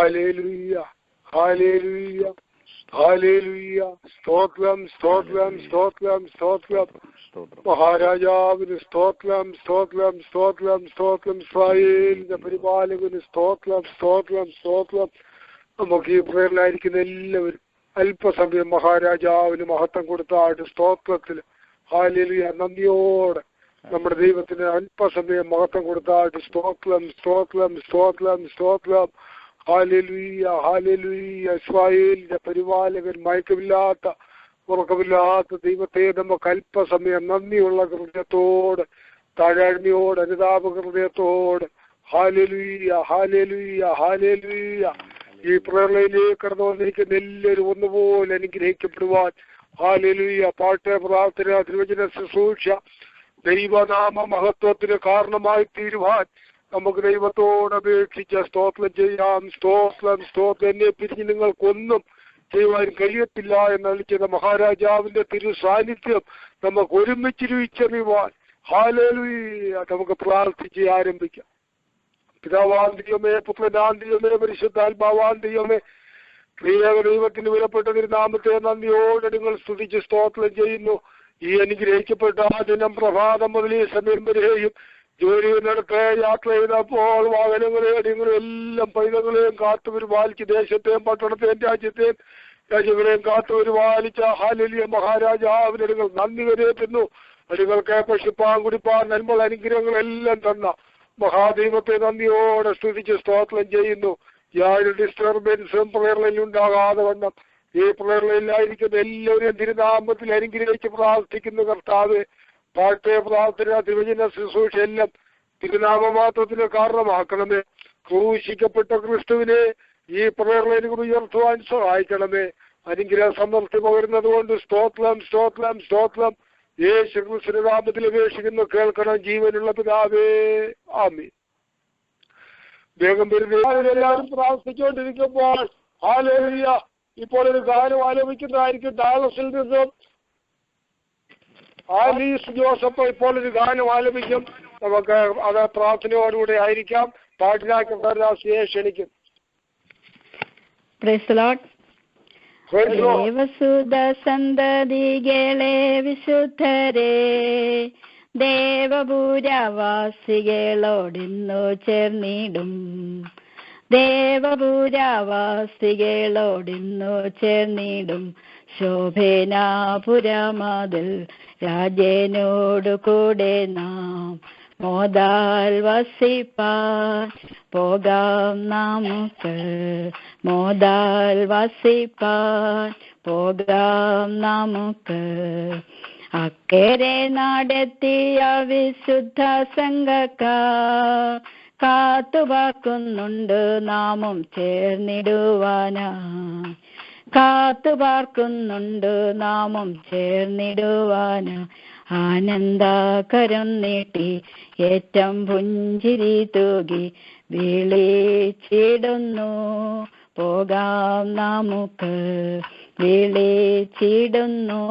Hallelujah, hallelujah, hallelujah. സ്തോത്രം, സ്തോത്രം, സ്തോത്രം, സ്തോത്രം. മഹാരാജാവിന് സ്തോത്രം, സ്തോത്രം, സ്തോത്രം, സ്തോത്രം. ഇസ്രായേലിന്റെ പരിപാലകന് സ്തോത്രം, സ്തോത്രം, സ്തോത്രം. നമുക്ക് ഈ പ്രേരണായിരിക്കുന്ന എല്ലാവരും അല്പസമയം മഹാരാജാവിന് മഹത്വം കൊടുത്തായിട്ട് സ്തോത്രത്തിൽ ഹല്ലേലൂയ നന്ദിയോടെ നമ്മുടെ ദൈവത്തിന് അല്പസമയം മഹത്വം കൊടുത്തായിട്ട് സ്തോത്രം, സ്തോത്രം, സ്തോത്രം, സ്തോത്രം. Hallelujah, hallelujah. ഇസ്രായേലിന്റെ പരിപാലകൻ, മയക്കമില്ലാത്ത ഉറക്കമില്ലാത്ത ദൈവത്തെ നമുക്ക് അല്പസമയം നന്ദിയുള്ള ഹൃദയത്തോട്, താഴ്മയോട്, അനുതാപ ഹൃദയത്തോട് ഹല്ലേലൂയ, ഹല്ലേലൂയ, ഹല്ലേലൂയ. ഈ പ്രളയിലേക്ക് കടന്നു വന്നിരിക്കുന്ന എല്ലാവരും ഒന്നുപോലെ അനുഗ്രഹിക്കപ്പെടുവാൻ ഹല്ലേലൂയ. പാട്ട്, പ്രാർത്ഥന, തിരുവചന ശുശ്രൂഷ ദൈവനാമ മഹത്വത്തിന് കാരണമായി തീരുവാൻ നമുക്ക് ദൈവത്തോട് അപേക്ഷിച്ച് സ്തോത്രം ചെയ്യാം. സ്തോത്രം, സ്തോത്രം. എന്നെ പിരിഞ്ഞ് നിങ്ങൾക്കൊന്നും ചെയ്യുവാൻ കഴിയത്തില്ല എന്നളിച്ചത് മഹാരാജാവിന്റെ തിരു സാന്നിധ്യം നമുക്ക് ഒരുമിച്ച് രുചിച്ചറിയുവാൻ ഹല്ലേലൂയ നമുക്ക് പ്രാർത്ഥിച്ച് ആരംഭിക്കാം. പിതാവാൻ ദൈവമേ, പുത്രനാൻ ദൈവമേ, പരിശുദ്ധാത്മാവാൻ ദൈവമേ, പ്രിയ ദൈവത്തിന് വിലപ്പെട്ട തിരുനാമത്തെ നന്ദിയോടെ നിങ്ങൾ സ്തുതിച്ച് സ്തോത്രം ചെയ്യുന്നു. ഈ അനുഗ്രഹിക്കപ്പെട്ട ദിനം പ്രഭാതം മുതൽ ഈ സമയം വരെയും ജോലി നടത്തെ യാത്ര ചെയ്തപ്പോൾ വാഹനങ്ങളെയും എല്ലാം പൈതങ്ങളെയും കാത്തുപരിപാലിച്ച് ദേശത്തെയും പട്ടണത്തെയും രാജ്യങ്ങളെയും കാത്തുപരിപാലിച്ച ഹല്ലേലൂയ മഹാരാജാവിന് നിങ്ങൾ നന്ദി കരേറ്റുന്നു. നിങ്ങൾക്ക് പശുപ്പാൻ കുടിപ്പാൻ നന്മ അനുഗ്രഹങ്ങളെല്ലാം തന്ന മഹാദൈവത്തെ നന്ദിയോടെ സ്തുതിച്ച് സ്തോത്രം ചെയ്യുന്നു. യാതൊരു ഡിസ്റ്റർബൻസും പ്രേരണയിൽ ഉണ്ടാകാതെ വണ്ണം ഈ പ്രേരണയിലായിരിക്കുന്ന എല്ലാവരും തിരുനാമത്തിൽ അനുഗ്രഹിച്ച് പ്രാർത്ഥിക്കുന്നു. കർത്താവ്, പാട്ട്, പ്രാർത്ഥന, തിരുവചന ശുശ്രൂഷ എല്ലാം തിരുനാമമാത്രത്തിന് കാരണമാക്കണമേ. ക്രൂശിക്കപ്പെട്ട ക്രിസ്തുവിനെ ഈ പ്രേരണയിൽ കൂടി ഉയർത്തുവാൻ സഹായിക്കണമേ. അനുഗ്രഹ സമൃദ്ധി പകരുന്നത് കൊണ്ട് സ്തോത്രം, സ്തോത്രം, സ്തോത്രം. യേശു ക്രിസ്തുവിന്റെ നാമത്തിൽ അപേക്ഷിക്കുന്നു, കേൾക്കണം ജീവനുള്ള പിതാവേ, ആമീൻ. വേഗം വരുന്നത് എല്ലാവരും പ്രാർത്ഥിച്ചുകൊണ്ടിരിക്കുമ്പോൾ ഹല്ലേലൂയ ഇപ്പോൾ ഒരു ഗാനം ആലപിക്കുന്നതായിരിക്കും. ഡാളസിൽ നിന്നും ആലീസ് ജോസഫ് ഇപ്പോൾ ഒരു ഗാനം ആലപിക്കും. നമുക്ക് അത് പ്രാർത്ഥനയോടുകൂടി ആയിരിക്കാം. പാട്ടിനാക്കി കർത്താവിനെ ക്ഷണിക്കും. ദേവസുത സന്തതികളെ വിശുദ്ധരെ, ദേവപുരവാസികളോടിന്നു ചേർന്നിടും, ദേവപുരവാസികളോടിന്നു ചേർന്നിടും. ശോഭനാപുരമതിൽ രാജനോടു കൂടെ നാം മോദാൽ വസിപ്പാൻ പോകാം നമുക്ക്, മോദാൽ വസിപ്പാൻ പോകാം നമുക്ക്. അക്കരെ നടത്തിയ വിശുദ്ധ സംഘക്കാർ കാത്തുപാർക്കുന്നുണ്ട് നാമും ചേർന്നിടുവാനാ, കാത്തുപാർക്കുന്നുണ്ട് നാമും ചേർന്നിടുവാനാ. ആനന്ദകരം നീട്ടി ഏറ്റം പുഞ്ചിരി തൂകി വിളിച്ചിടുന്നു പോകാം നമുക്ക്, വിളിച്ചിടുന്നു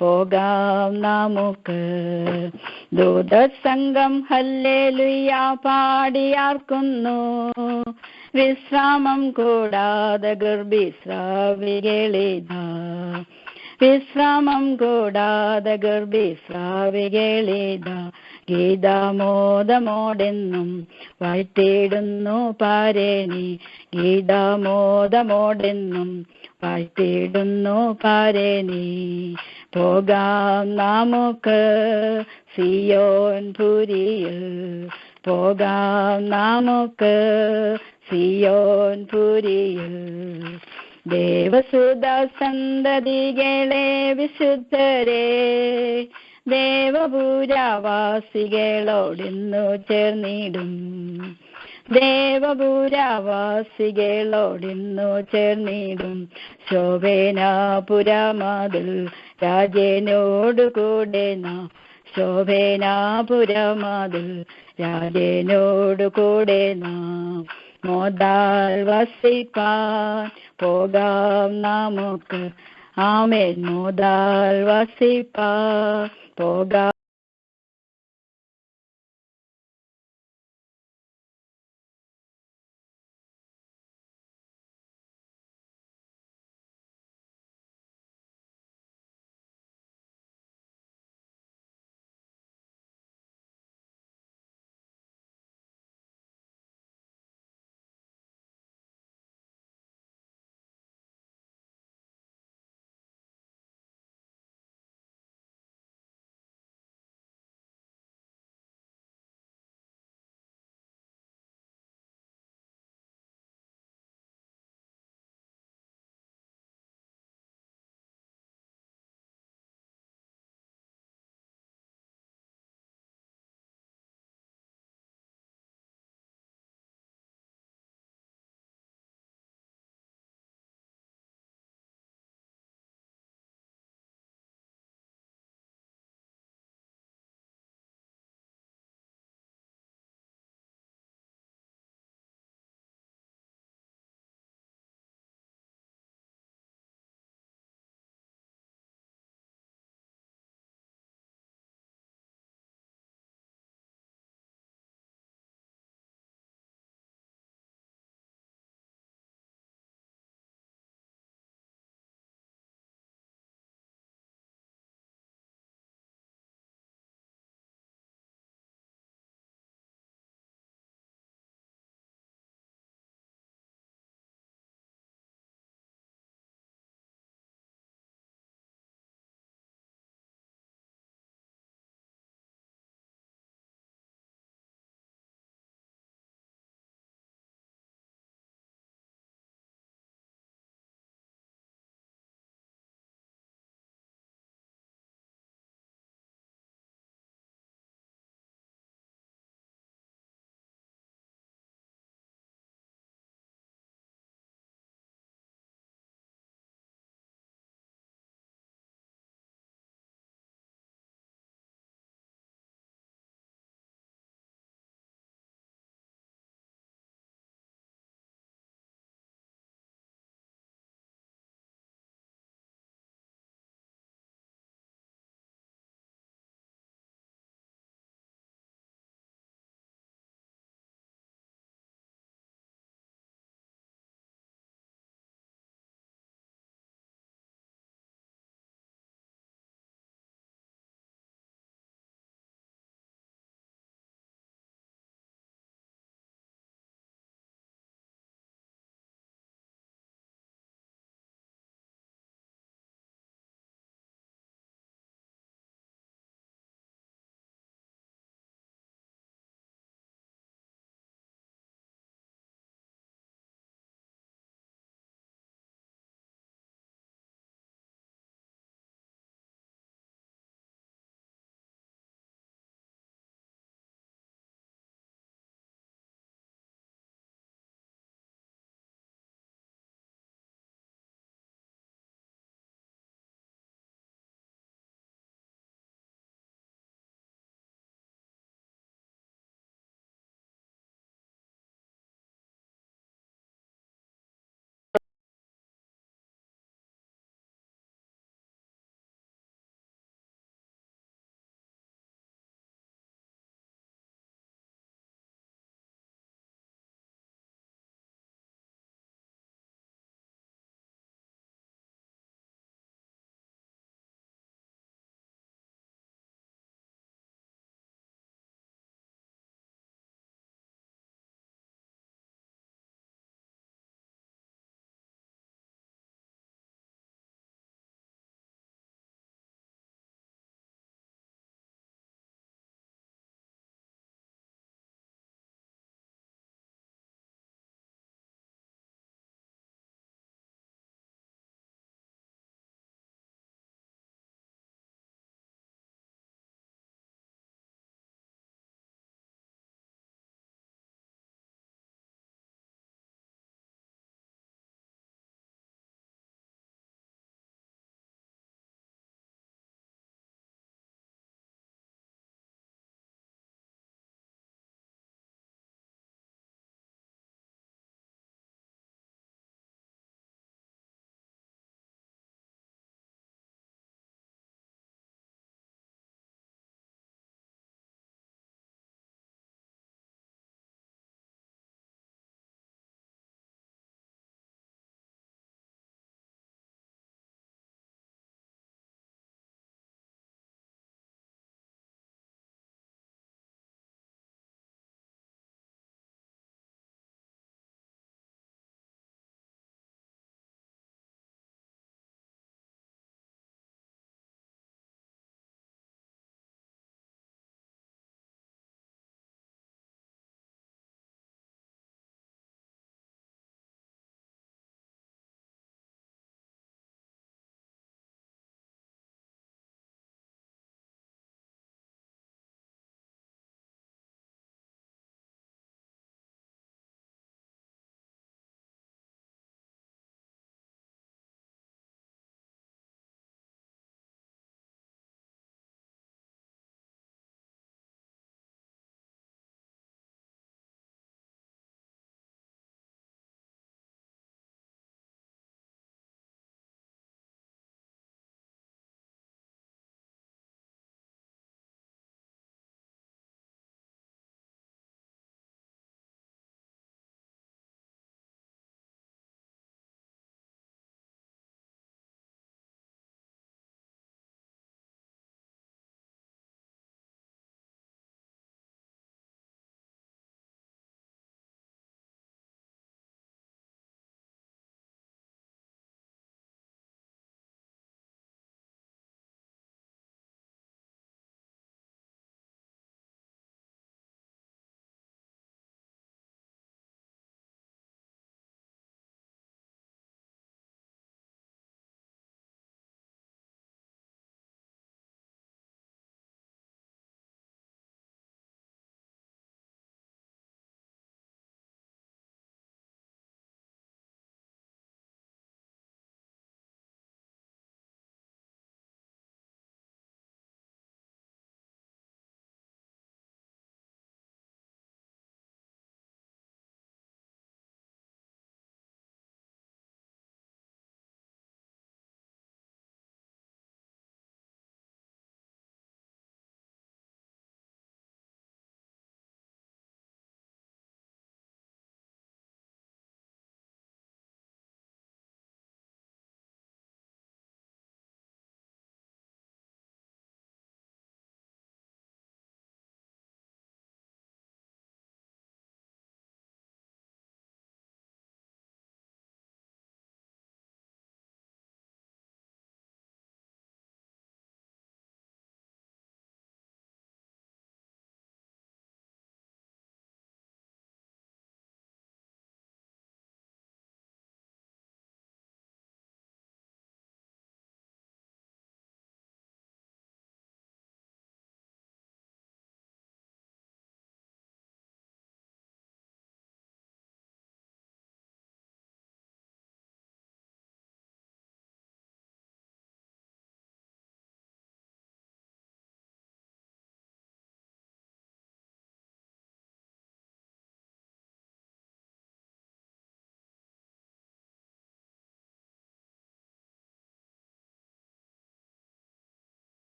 പോകാം നമുക്ക്. ദൂതസംഘം ഹല്ലേലൂയ പാടിയാർക്കുന്നു, വിശ്രാമം കൂടാതെ ഗർഭിസ്രാവികളിതാ, വിശ്രാമം കൂടാതെ ഗർഭിസ്രാവികളിതാ. ഗീതാമോദമോടെന്നും വാഴ്ത്തിടുന്നു പാരേനി, ഗീതാമോദമോടെന്നും വാഴ്ത്തിടുന്നു പാരേനി. പോകാം നമുക്ക് സിയോൻ പുരിയിൽ, പോകാം നമുക്ക് സിയോൻ പുരിയിൽ. ദേവസുത സന്തതികളെ വിശുദ്ധരെ, ദേവപുരവാസികളോടിന്നു ചേർന്നിടും, ദേവപുരവാസികളോടിന്നു ചേർന്നിടും. ശോഭനാപുരമതിൽ രാജനോടു കൂടെ നാം, ശോഭനാപുരമതിൽ രാജനോടു കൂടെ നാം മോദാൽ വസിപ്പാൻ പോകാം നമുക്ക്. ആമേൻ. മോദാൽ വസിപ്പാൻ പോകാം.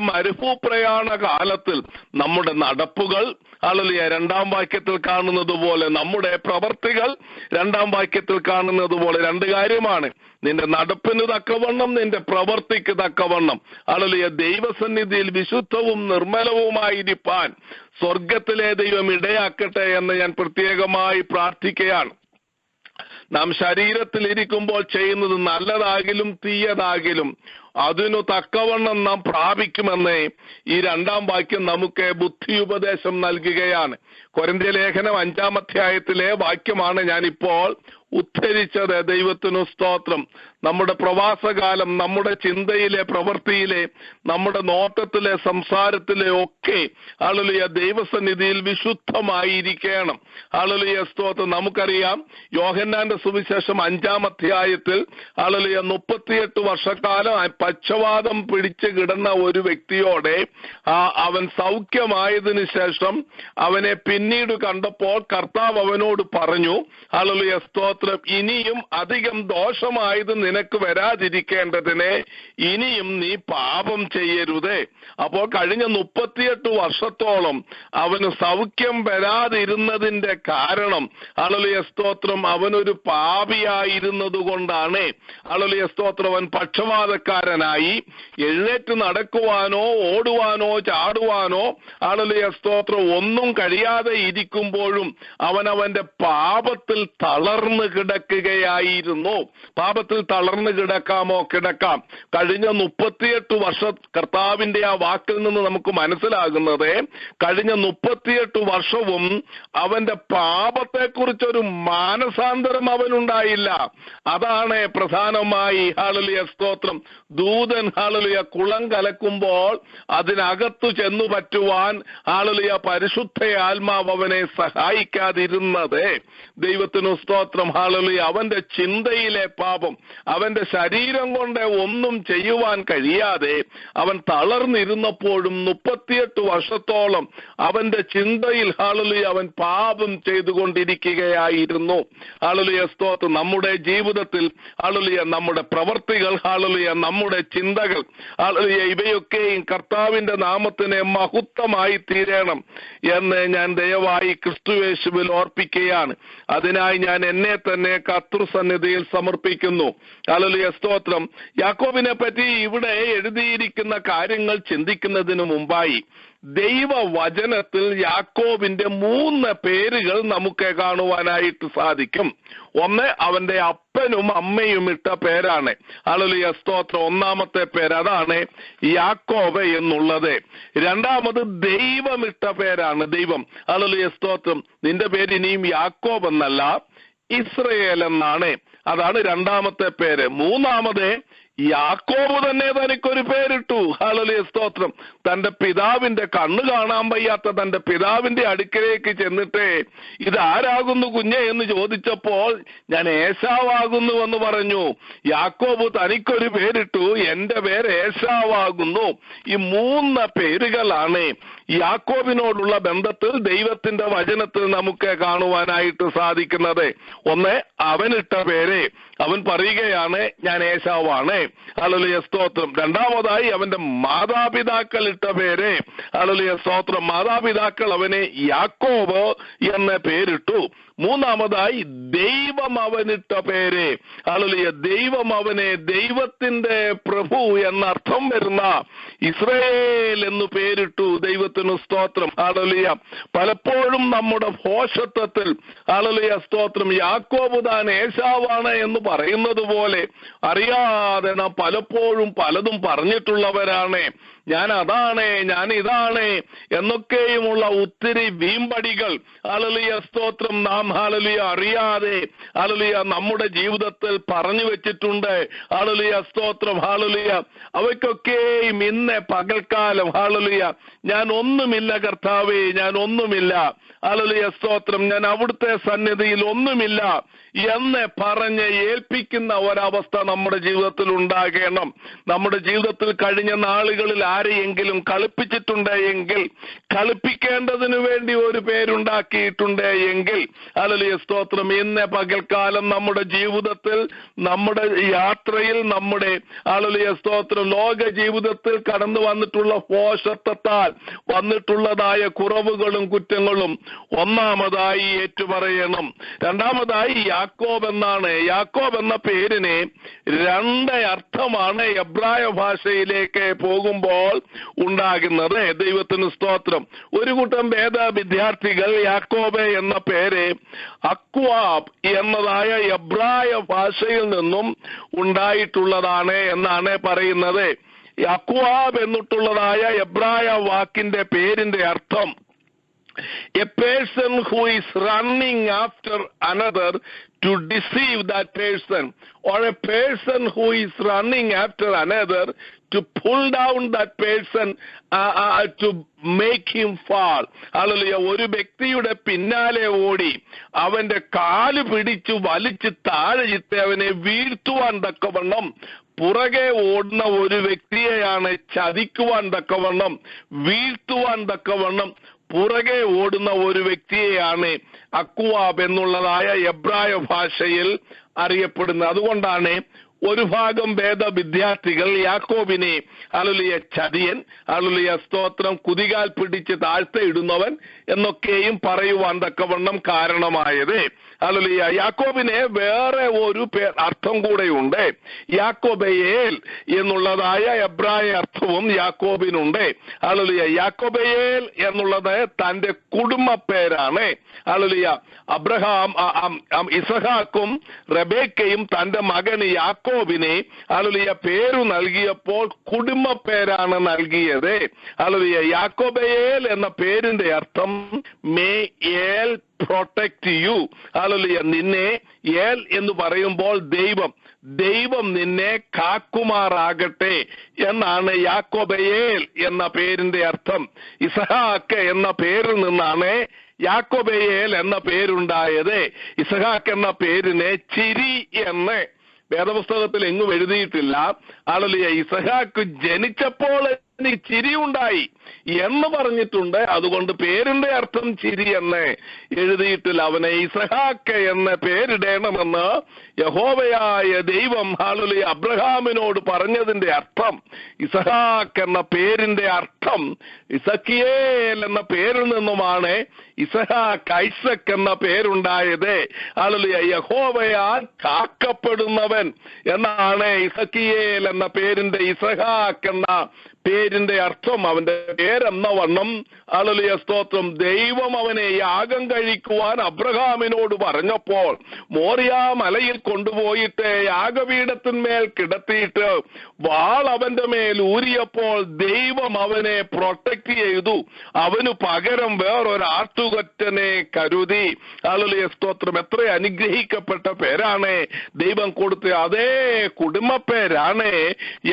മരുഭൂപ്രയാണ കാലത്തിൽ നമ്മുടെ നടപ്പുകൾ, ഹല്ലേലൂയ, 2-ാം വാക്യത്തിൽ കാണുന്നത് പോലെ നമ്മുടെ പ്രവർത്തികൾ 2-ാം വാക്യത്തിൽ കാണുന്നത് പോലെ 2 കാര്യമാണ്. നിന്റെ നടപ്പിന് തക്കവണ്ണം, നിന്റെ പ്രവർത്തിക്ക് തക്കവണ്ണം, ഹല്ലേലൂയ, ദൈവസന്നിധിയിൽ വിശുദ്ധവും നിർമ്മലവുമായിരിക്കാൻ സ്വർഗത്തിലെ ദൈവം ഇടയാക്കട്ടെ എന്ന് ഞാൻ പ്രത്യേകമായി പ്രാർത്ഥിക്കുകയാണ്. നാം ശരീരത്തിൽ ഇരിക്കുമ്പോൾ ചെയ്യുന്നത് നല്ലതാകിലും തീയതാകിലും അതിനു തക്കവണ്ണം നാം പ്രാപിക്കുമെന്ന് ഈ 2-ാം വാക്യം നമുക്ക് ബുദ്ധിയുപദേശം നൽകുകയാണ്. കൊരിന്ത്യ ലേഖനം 5-ാം അധ്യായത്തിലെ വാക്യമാണ് ഞാനിപ്പോൾ ഉദ്ധരിച്ചത്. ദൈവത്തിനു സ്തോത്രം. നമ്മുടെ പ്രവാസകാലം നമ്മുടെ ചിന്തയിലെ, പ്രവൃത്തിയിലെ, നമ്മുടെ നോട്ടത്തിലെ, സംസാരത്തിലെ ഒക്കെ ഹല്ലേലൂയ ദൈവസന്നിധിയിൽ വിശുദ്ധമായിരിക്കണം. ഹല്ലേലൂയ സ്തോത്രം. നമുക്കറിയാം യോഹന്നാന്റെ സുവിശേഷം 5-ാം അധ്യായത്തിൽ ഹല്ലേലൂയ 38 വർഷക്കാലം പക്ഷവാതം പിടിച്ച് കിടന്ന ഒരു വ്യക്തിയോടെ അവൻ സൗഖ്യമായതിനു ശേഷം അവനെ പിന്നീട് കണ്ടപ്പോൾ കർത്താവ് അവനോട് പറഞ്ഞു, ഹല്ലേലൂയ സ്തോത്രം, ഇനിയും അധികം ദോഷമായത് നിനക്ക് വരാതിരിക്കേണ്ടതിന് ഇനിയും നീ പാപം ചെയ്യരുതേ. അപ്പോൾ കഴിഞ്ഞ 38 വർഷത്തോളം അവന് സൗഖ്യം വരാതിരുന്നതിന്റെ കാരണം ഹല്ലേലൂയ സ്തോത്രം അവനൊരു പാപിയായിരുന്നത് കൊണ്ടാണ്. ഹല്ലേലൂയ സ്തോത്രം. അവൻ പക്ഷവാതക്കാരനായി എഴുന്നേറ്റ് നടക്കുവാനോ ഓടുവാനോ ചാടുവാനോ ഹല്ലേലൂയ സ്തോത്രം ഒന്നും കഴിയാതെ ഇരിക്കുമ്പോഴും അവന്റെ പാപത്തിൽ തളർന്നു കിടക്കുകയായിരുന്നു. പാപത്തിൽ തളർന്നു കിടക്കാമോ? കിടക്കാം. കഴിഞ്ഞ 38 വർഷം കർത്താവിന്റെ ആ വാക്കിൽ നിന്ന് നമുക്ക് മനസ്സിലാകുന്നത് കഴിഞ്ഞ 38 വർഷവും അവന്റെ പാപത്തെക്കുറിച്ചൊരു മാനസാന്തരം അവനുണ്ടായില്ല. അതാണ് പ്രധാനമായി ഹല്ലേലൂയ സ്തോത്രം ദൂതൻ ഹല്ലേലൂയ കുളം കലക്കുമ്പോൾ അതിനകത്തു ചെന്നു പറ്റുവാൻ ഹല്ലേലൂയ പരിശുദ്ധ ആത്മാവ് അവനെ സഹായിക്കാതിരുന്നത്. ദൈവത്തിനു സ്തോത്രം. ഹല്ലേലൂയ. അവന്റെ ചിന്തയിലെ പാപം, അവന്റെ ശരീരം കൊണ്ട് ഒന്നും ചെയ്യുവാൻ കഴിയാതെ അവൻ തളർന്നിരുന്നപ്പോഴും 38 വർഷത്തോളം അവന്റെ ചിന്തയിൽ ഹല്ലേലൂയ അവൻ പാപം ചെയ്തുകൊണ്ടിരിക്കുകയായിരുന്നു. ഹല്ലേലൂയ സ്തോത്രം. നമ്മുടെ ജീവിതത്തിൽ ഹല്ലേലൂയ നമ്മുടെ പ്രവർത്തികൾ, ഹല്ലേലൂയ നമ്മുടെ ചിന്തകൾ, ഹല്ലേലൂയ ഇവയൊക്കെയും കർത്താവിന്റെ നാമത്തിന് മഹത്വമായി തീരണം എന്ന് ഞാൻ ദയവായി ക്രിസ്തുയേശുവിൽ ഓർപ്പിക്കുകയാണ്. അതിനായി ഞാൻ എന്നെ തന്നെ കർത്തൃസന്നിധിയിൽ സമർപ്പിക്കുന്നു. ഹല്ലേലൂയ സ്തോത്രം. യാക്കോബിനെ പറ്റി ഇവിടെ എഴുതിയിരിക്കുന്ന കാര്യങ്ങൾ ചിന്തിക്കുന്നതിന് മുമ്പായി ദൈവവചനത്തിൽ യാക്കോബിന്റെ 3 പേരുകൾ നമുക്ക് കാണുവാനായിട്ട് സാധിക്കും. ഒന്ന്, അവന്റെ അപ്പനും അമ്മയും ഇട്ട പേരാണ്. ഹല്ലേലൂയ സ്തോത്രം. 1-ാമത്തെ പേര് അതാണ് യാക്കോബ് എന്നുള്ളത്. 2-ാമത് ദൈവം ഇട്ട പേരാണ്. ദൈവം. ഹല്ലേലൂയ സ്തോത്രം. നിന്റെ പേര് ഇനിയും യാക്കോബ് എന്നല്ല, ഇസ്രയേൽ എന്നാണ്. അതാണ് 2-ാമത്തെ പേര്. 3-ാമത് യാക്കോബ് തന്നെ തനിക്കൊരു പേരിട്ടു. ഹല്ലേലൂയ സ്തോത്രം. തന്റെ പിതാവിന്റെ കണ്ണ് കാണാൻ വയ്യാത്ത തന്റെ പിതാവിന്റെ അടുക്കലേക്ക് ചെന്നിട്ട് ഇതാരാകുന്നു കുഞ്ഞെ എന്ന് ചോദിച്ചപ്പോൾ ഞാൻ ഏശാവാകുന്നു എന്ന് പറഞ്ഞു. യാക്കോബ് തനിക്കൊരു പേരിട്ടു, എന്റെ പേര് ഏശാവാകുന്നു. ഈ 3 പേരുകളാണ് യാക്കോബിനോടുള്ള ബന്ധത്തിൽ ദൈവത്തിന്റെ വചനത്തിൽ നമുക്ക് കാണുവാനായിട്ട് സാധിക്കുന്നത്. ഒന്ന്, അവനിട്ട പേര്. അവൻ പറയുകയാണ് ഞാൻ ഏശാവാണ്. ഹല്ലേലൂയ സ്തോത്രം. 2-ാമതായി അവന്റെ മാതാപിതാക്കൾ ഇട്ട പേര്. ഹല്ലേലൂയ സ്തോത്രം. മാതാപിതാക്കൾ അവനെ യാക്കോബ് എന്ന പേരിട്ടു. 3-ാമതായി ദൈവം അവനിട്ട പേര്. ഹല്ലേലൂയ. ദൈവം അവനെ ദൈവത്തിന്റെ പ്രഭു എന്നർത്ഥം വരുന്ന ഇസ്രായേൽ എന്ന് പേരിട്ടു. ദൈവത്തിന് സ്തോത്രം. ഹല്ലേലൂയ. പലപ്പോഴും നമ്മുടെ ഭോഷത്വത്തിൽ ഹല്ലേലൂയ സ്തോത്രം യാക്കോബ് താൻ ഏശാവാണ് എന്ന് പറയുന്നത് പോലെ അറിയാതെ നാം പലപ്പോഴും പലതും പറഞ്ഞിട്ടുള്ളവരാണ്. ഞാൻ അതാണ്, ഞാൻ ഇതാണ് എന്നൊക്കെയുമുള്ള ഒത്തിരി വീമ്പടികൾ ഹല്ലേലൂയ സ്തോത്രം നാം ഹല്ലേലൂയ അറിയാതെ ഹല്ലേലൂയ നമ്മുടെ ജീവിതത്തിൽ പറഞ്ഞു വെച്ചിട്ടുണ്ട്. ഹല്ലേലൂയ സ്തോത്രം. ഹല്ലേലൂയ. അവയ്ക്കൊക്കെയും ഇന്ന് പകൽക്കാലം ഹല്ലേലൂയ ഞാൻ ഒന്നുമില്ല കർത്താവേ, ഞാൻ ഒന്നുമില്ല. ഹല്ലേലൂയ സ്തോത്രം. ഞാൻ അവിടുത്തെ സന്നിധിയിൽ ഒന്നുമില്ല എന്ന് പറഞ്ഞ് ഏൽപ്പിക്കുന്ന ഒരവസ്ഥ നമ്മുടെ ജീവിതത്തിൽ ഉണ്ടാകണം. നമ്മുടെ ജീവിതത്തിൽ കഴിഞ്ഞ നാളുകളിൽ ആരെയെങ്കിലും കളിപ്പിച്ചിട്ടുണ്ട് എങ്കിൽ, കളിപ്പിക്കേണ്ടതിനു വേണ്ടി ഒരു പേരുണ്ടാക്കിയിട്ടുണ്ട് എങ്കിൽ, ഹല്ലേലൂയ സ്തോത്രം, ഇന്ന് പകൽക്കാലം നമ്മുടെ ജീവിതത്തിൽ, നമ്മുടെ യാത്രയിൽ, നമ്മുടെ ഹല്ലേലൂയ സ്തോത്രം ലോക ജീവിതത്തിൽ കടന്നു വന്നിട്ടുള്ള പോഷത്വത്താൽ വന്നിട്ടുള്ളതായ കുറവുകളും കുറ്റങ്ങളും ഒന്നാമതായി ഏറ്റുപറയണം. രണ്ടാമതായി യാക്കോബ് എന്നാണ്. യാക്കോബ് എന്ന പേരിന് രണ്ട് അർത്ഥമാണ് എബ്രായ ഭാഷയിലേക്ക് പോകുമ്പോൾ ഉണ്ടാകുന്നത്. ദൈവത്തിന് സ്തോത്രം. ഒരു കൂട്ടം വേദ വിദ്യാർത്ഥികൾ യാക്കോബ് എന്ന പേര് അക്വാബ് എന്നതായ എബ്രായ ഭാഷയിൽ നിന്നും ഉണ്ടായിട്ടുള്ളതാണ് എന്നാണ് പറയുന്നത്. അക്വാബ് എന്നിട്ടുള്ളതായ എബ്രായ വാക്കിന്റെ പേരിന്റെ അർത്ഥം a person who is running after another to deceive that person, or a person who is running after another to pull down that person, to make him fall. Hallelujah. ഒരു വ്യക്തിയുടെ പിന്നാലെ ഓടി അവന്റെ കാല് പിടിച്ചു വലിച്ച് താഴെയിട്ട് അവനെ വീഴ്ത്തുവാൻ തക്കവണ്ണം പുറകെ ഓടുന്ന ഒരു വ്യക്തിയെയാണ് ചതിക്കുവാൻ തക്കവണ്ണം, വീഴ്ത്തുവാൻ തക്കവണ്ണം പുറകെ ഓടുന്ന ഒരു വ്യക്തിയെയാണ് അക്വാബ് എന്നുള്ളതായ എബ്രായ ഭാഷയിൽ അറിയപ്പെടുന്നത്. അതുകൊണ്ടാണ് ഒരു ഭാഗം വേദ വിദ്യാർത്ഥികൾ യാക്കോബിനെ ഹല്ലേലൂയ ചതിയൻ, ഹല്ലേലൂയ സ്തോത്രം, കുതികാൽ പിടിച്ച് താഴ്ത്തയിടുന്നവൻ എന്നൊക്കെയും പറയുവാൻ തക്കവണ്ണം കാരണമായത്. ഹല്ലേലൂയ. യാക്കോബിന് വേറെ ഒരു അർത്ഥം കൂടെയുണ്ട്. യാക്കോബയേൽ എന്നുള്ളതായ എബ്രായ അർത്ഥവും യാക്കോബിനുണ്ട്. ഹല്ലേലൂയ. യാക്കോബയേൽ എന്നുള്ളത് തന്റെ കുടുംബ പേരാണ്. ഹല്ലേലൂയ. അബ്രഹാം, ഇസഹാക്കും റബേക്കയും തന്റെ മകന് യാക്കോബിനെ ഹല്ലേലൂയ പേരു നൽകിയപ്പോൾ കുടുംബ പേരാണ് നൽകിയത്. ഹല്ലേലൂയ. യാക്കോബയേൽ എന്ന പേരിന്റെ അർത്ഥം മേ ഏൽ പ്രൊട്ടക്ട് യു. ഹല്ലേലൂയ. നിന്നെ, ഏൽ എന്ന് പറയുമ്പോൾ ദൈവം നിന്നെ കാക്കുമാറാകട്ടെ എന്നാണ് യാക്കോബയേൽ എന്ന പേരിന്റെ അർത്ഥം. ഇസഹാക്ക് എന്ന പേരിൽ നിന്നാണ് യാക്കോബയേൽ എന്ന പേരുണ്ടായത്. ഇസഹാക്ക് എന്ന പേരിനെ ചിരി എന്ന് വേദപുസ്തകത്തിൽ എങ്ങും എഴുതിയിട്ടില്ല. ഹല്ലേലൂയ. ഇസഹാക്ക് ജനിച്ചപ്പോൾ എനിക്ക് ചിരി ഉണ്ടായി എന്ന് പറഞ്ഞിട്ടുണ്ട്. അതുകൊണ്ട് പേരിന്റെ അർത്ഥം ചിരി എന്ന് എഴുതിയിട്ടില്ല. അവനെ ഇസഹാക്ക് എന്ന് പേരിടണമെന്ന് യഹോവയായ ദൈവം ഹല്ലേലൂയ അബ്രഹാമിനോട് പറഞ്ഞതിന്റെ അർത്ഥം, ഇസഹാക്ക് എന്ന പേരിന്റെ അർത്ഥം ഇസക്കിയേൽ എന്ന പേരിൽ നിന്നുമാണ് ഇസഹാക്ക്, ഐസക് എന്ന പേരുണ്ടായത്. ഹല്ലേലൂയ. യഹോവയാൽ കാക്കപ്പെടുന്നവൻ എന്നാണ് ഇസക്കിയേൽ എന്ന പേരിന്റെ, ഇസഹാക്ക് എന്ന പേരിന്റെ അർത്ഥം. അവന്റെ പേരെന്ന വണ്ണം ഹല്ലേലൂയ സ്തോത്രം, ദൈവം അവനെ യാഗം കഴിക്കുവാൻ അബ്രഹാമിനോട് പറഞ്ഞപ്പോൾ മോറിയ മലയിൽ കൊണ്ടുപോയിട്ട് യാഗപീഠത്തിന്മേൽ കിടത്തിയിട്ട് വാൾ അവന്റെ മേൽ ഊരിയപ്പോൾ ദൈവം അവനെ പ്രൊട്ടക്ട് ചെയ്തു. അവന് പകരം വേറൊരു ആട്ടുകൊറ്റനെ കരുതി. ഹല്ലേലൂയ സ്തോത്രം. എത്ര അനുഗ്രഹിക്കപ്പെട്ട പേരാണ് ദൈവം കൊടുത്ത. അതേ കുടുംബ പേരാണ്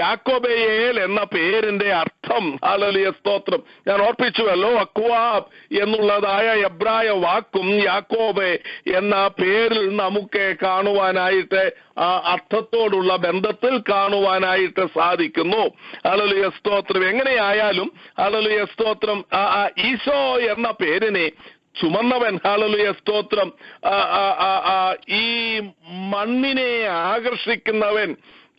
യാക്കോബയേൽ എന്ന പേരിന്റെ അർത്ഥം. ഹല്ലേലൂയ സ്തോത്രം. ഞാൻ ഓർപ്പിച്ചുവല്ലോ, അക്വാബ് എന്നുള്ളതായ എബ്രായ വാക്കും യാക്കോബ് എന്ന പേരിൽ നമുക്ക് കാണുവാനായിട്ട്, ആ അർത്ഥത്തോടുള്ള ബന്ധത്തിൽ കാണുവാനായിട്ട് സാധിക്കുന്നു. ഹല്ലേലൂയ സ്തോത്രം. എങ്ങനെയായാലും ഹല്ലേലൂയ സ്തോത്രം, ഈശോ എന്ന പേരിനെ ചുമന്നവൻ, ഹല്ലേലൂയ സ്തോത്രം, ഈ മണ്ണിനെ ആകർഷിക്കുന്നവൻ,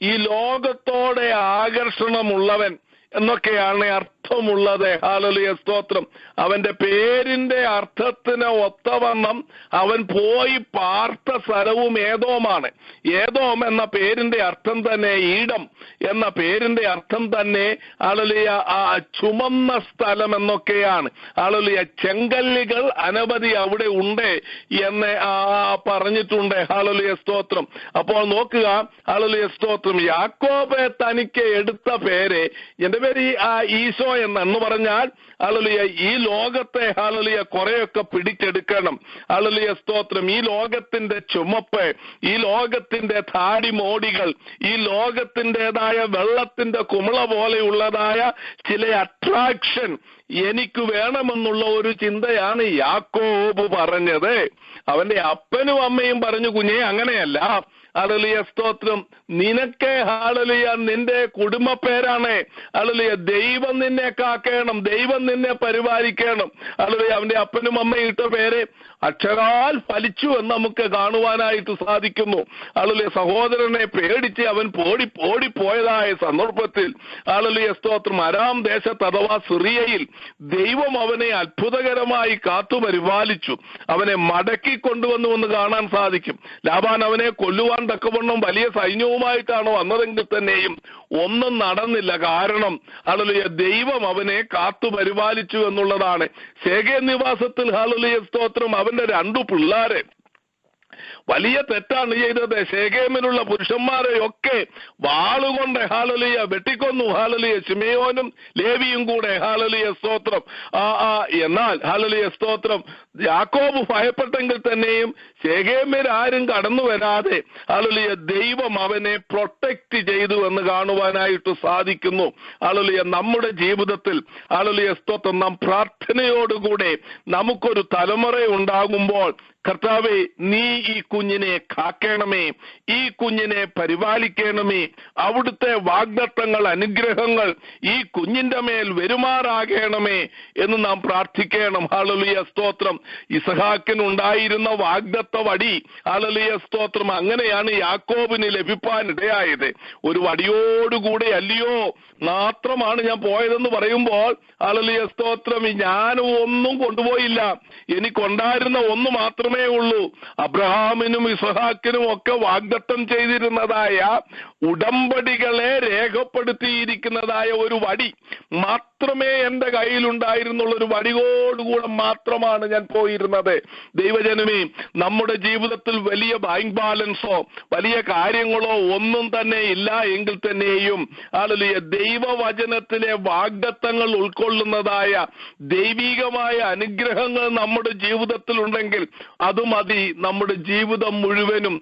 ഈ ലോകത്തോടെ ആകർഷണമുള്ളവൻ എന്നൊക്കെയാണ് അർത്ഥമുള്ളത്. ഹല്ലേലൂയ സ്തോത്രം. അവന്റെ പേരിന്റെ അർത്ഥത്തിന് ഒത്തവണ്ണം അവൻ പോയി പാർത്ത സ്ഥലവും ഏദോമാണ്. ഏദോം എന്ന പേരിന്റെ അർത്ഥം തന്നെ ഈടം എന്ന പേരിന്റെ അർത്ഥം തന്നെ ഹല്ലേലൂയ ചുമന്ന സ്ഥലം എന്നൊക്കെയാണ്. ഹല്ലേലൂയ. ചെങ്കല്ലുകൾ അനവധി അവിടെ ഉണ്ട് എന്ന് പറഞ്ഞിട്ടുണ്ട്. ഹല്ലേലൂയ സ്തോത്രം. അപ്പോൾ നോക്കുക, ഹല്ലേലൂയ സ്തോത്രം, യാക്കോബ് തനിക്ക് എടുത്ത പേര്, എന്റെ പേര് ഈശോ എന്ന് പറഞ്ഞാൽ ഹല്ലേലൂയ ഈ ലോകത്തെ ഹല്ലേലൂയ കുറെയൊക്കെ പിടിച്ചെടുക്കണം. ഹല്ലേലൂയ സ്തോത്രം. ഈ ലോകത്തിന്റെ ചുമപ്പ്, ഈ ലോകത്തിന്റെ താടിമോടികൾ, ഈ ലോകത്തിൻ്റെതായ വെള്ളത്തിന്റെ കുമിള പോലെയുള്ളതായ ചില അട്രാക്ഷൻ എനിക്ക് വേണമെന്നുള്ള ഒരു ചിന്തയാണ് യാക്കോബ് പറഞ്ഞത്. അവന്റെ അപ്പനും അമ്മയും പറഞ്ഞു, കുഞ്ഞെ അങ്ങനെയല്ല, ഹല്ലേലൂയ സ്തോത്രം, നിനക്ക് ഹല്ലേലൂയ നിന്റെ കുടുംബ പേരാണ്, ഹല്ലേലൂയ ദൈവം നിന്നെ കാക്കണം, ദൈവം നിന്നെ പരിപാലിക്കണം. ഹല്ലേലൂയ അവന്റെ അപ്പനും അമ്മയും ഇട്ട പേര് അക്ഷരാൽ ഫലിച്ചു എന്ന് നമുക്ക് കാണുവാനായിട്ട് സാധിക്കുന്നു. ഹല്ലേലൂയ സഹോദരനെ പേടിച്ച് അവൻ ഓടിപ്പോയതായ സന്ദർഭത്തിൽ ഹല്ലേലൂയ സ്തോത്രം അരാം ദേശത്ത് അഥവാ സിറിയയിൽ ദൈവം അവനെ അത്ഭുതകരമായി കാത്തു പരിപാലിച്ചു. അവനെ മടക്കി കൊണ്ടുവന്നു എന്ന് കാണാൻ സാധിക്കും. ലാബാൻ അവനെ കൊല്ലുവാൻ തക്കവണ്ണം വലിയ സൈന്യവുമായിട്ടാണ് വന്നതെങ്കിൽ തന്നെയും ഒന്നും നടന്നില്ല. കാരണം ഹല്ലേലൂയ ദൈവം അവനെ കാത്തു പരിപാലിച്ചു എന്നുള്ളതാണ്. ശേഖേം നിവാസത്തിൽ ഹല്ലേലൂയ സ്തോത്രം അവന്റെ 2 പിള്ളേരെ വലിയ തെറ്റാണ് ചെയ്തത്. ശേഖേമിലുള്ള പുരുഷന്മാരെയൊക്കെ വാളുകൊണ്ട് ഹല്ലേലൂയ വെട്ടിക്കൊന്നു. ഹല്ലേലൂയ ശിമെയോനും ലേവിയും കൂടെ ഹല്ലേലൂയ സ്തോത്രം. എന്നാൽ ഹല്ലേലൂയ സ്തോത്രം യാക്കോബ് ഭയപ്പെട്ടെങ്കിൽ തന്നെയും ശേഖേമ്യരാരും കടന്നു വരാതെ ഹല്ലേലൂയ ദൈവം അവനെ പ്രൊട്ടക്ട് ചെയ്തു എന്ന് കാണുവാനായിട്ട് സാധിക്കുന്നു. ഹല്ലേലൂയ നമ്മുടെ ജീവിതത്തിൽ ഹല്ലേലൂയ സ്തോത്രം നാം പ്രാർത്ഥനയോടുകൂടെ നമുക്കൊരു തലമുറ ഉണ്ടാകുമ്പോൾ, കർത്താവേ നീ ഈ കുഞ്ഞിനെ കാക്കണമേ, ഈ കുഞ്ഞിനെ പരിപാലിക്കണമേ, അവിടുത്തെ വാഗ്ദത്തങ്ങൾ അനുഗ്രഹങ്ങൾ ഈ കുഞ്ഞിന്റെ മേൽ വരുമാറാകണമേ എന്ന് നാം പ്രാർത്ഥിക്കണം. ഹല്ലേലൂയ സ്തോത്രം. ഇസഹാക്കിനുണ്ടായിരുന്ന വാഗ്ദത്ത വടി ഹല്ലേലൂയ സ്തോത്രം അങ്ങനെയാണ് യാക്കോബിന് ലഭിപ്പാനിടയായത്. ഒരു വടിയോടുകൂടെ അല്ലയോ മാത്രമാണ് ഞാൻ പോയതെന്ന് പറയുമ്പോൾ ഹല്ലേലൂയ സ്തോത്രം ഞാനും ഒന്നും കൊണ്ടുപോയില്ല, എനിക്കുണ്ടായിരുന്ന ഒന്ന് മാത്രമേ ഉള്ളൂ. അബ്രഹാമിനും ഇസഹാക്കിനും ഒക്കെ വാഗ്ദത്തം ചെയ്തിരുന്നതായ ഉടമ്പടികളെ രേഖപ്പെടുത്തിയിരിക്കുന്നതായ ഒരു വടി മാത്രമേ എന്റെ കയ്യിലുണ്ടായിരുന്നുള്ള ഒരു വടിയോടുകൂടെ മാത്രമാണ് ഞാൻ പോയിരുന്നത്. ദൈവജനമേ, നമ്മുടെ ജീവിതത്തിൽ വലിയ ബാങ്ക് ബാലൻസോ വലിയ കാര്യങ്ങളോ ഒന്നും തന്നെ ഇല്ല എങ്കിൽ തന്നെയും ഹല്ലേലൂയ ദൈവവചനത്തിലെ വാഗ്ദത്തങ്ങൾ ഉൾക്കൊള്ളുന്നതായ ദൈവികമായ അനുഗ്രഹങ്ങൾ നമ്മുടെ ജീവിതത്തിൽ ഉണ്ടെങ്കിൽ അത് മതി നമ്മുടെ ജീവിതം മുഴുവനും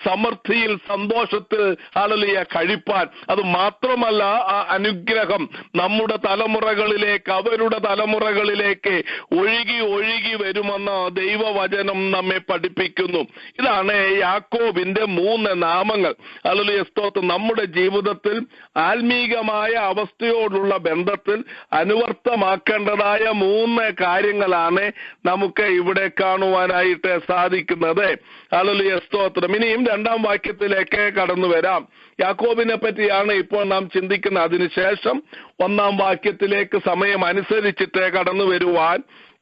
സമൃദ്ധിയിൽ സന്തോഷത്തിൽ ഹല്ലേലൂയ കഴിപ്പാൻ. അത് മാത്രമല്ല, ആ അനുഗ്രഹം നമ്മുടെ തലമുറകളിലേക്ക് അവരുടെ തലമുറകളിലേക്ക് ഒഴുകി ഒഴുകി വരുമെന്ന് ദൈവവചനം നമ്മെ പഠിപ്പിക്കുന്നു. ഇതാണ് യാക്കോബിന്റെ 3 നാമങ്ങൾ. ഹല്ലേലൂയ സ്തോത്രം. നമ്മുടെ ജീവിതത്തിൽ ആത്മീകമായ അവസ്ഥയോടുള്ള ബന്ധത്തിൽ അനുവർത്തമാക്കേണ്ടതായ 3 കാര്യങ്ങളാണ് നമുക്ക് ഇവിടെ കാണുവാനായിട്ട് സാധിക്കുന്നത്. ഹല്ലേലൂയ സ്തോത്രം. ഇനിയും 2-ാം വാക്യത്തിലേക്ക് കടന്നു വരാം. യാക്കോബിനെ പറ്റിയാണ് ഇപ്പോൾ നാം ചിന്തിക്കുന്നത്. അതിനുശേഷം 1-ാം വാക്യത്തിലേക്ക് സമയം അനുസരിച്ചിട്ട് കടന്നു വരുവാൻ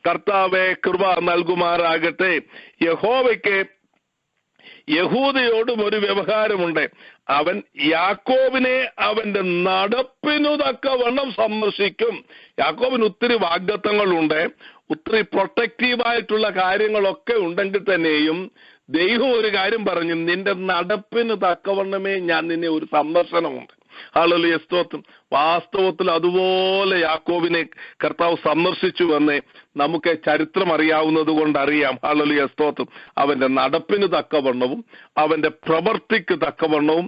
കർത്താവെ കൃപ നൽകുമാറാകട്ടെ. യഹോവയ്ക്ക് യഹൂദയോടും ഒരു വ്യവഹാരമുണ്ട്. അവൻ യാക്കോബിനെ അവന്റെ നടപ്പിനു തക്കവണ്ണം സന്ദർശിക്കും. യാക്കോബിന് ഒത്തിരി വാഗ്ദത്തങ്ങളുണ്ട്, ഒത്തിരി പ്രൊട്ടക്റ്റീവായിട്ടുള്ള കാര്യങ്ങളൊക്കെ ഉണ്ടെങ്കിൽ തന്നെയും ദൈവം ഒരു കാര്യം പറഞ്ഞു, നിന്റെ നടപ്പിന് തക്കവണ്ണമേ ഞാൻ നിന്നെ ഒരു സന്ദർശനമുണ്ട്. ഹല്ലേലൂയ സ്തോത്രം. വാസ്തവത്തിൽ അതുപോലെ യാക്കോബിനെ കർത്താവ് സന്ദർശിച്ചു എന്ന് നമുക്ക് ചരിത്രം അറിയാവുന്നത് കൊണ്ട് അറിയാം. ഹല്ലേലൂയ സ്തോത്രം. അവന്റെ നടപ്പിന് തക്കവണ്ണവും അവന്റെ പ്രവൃത്തിക്ക് തക്കവണ്ണവും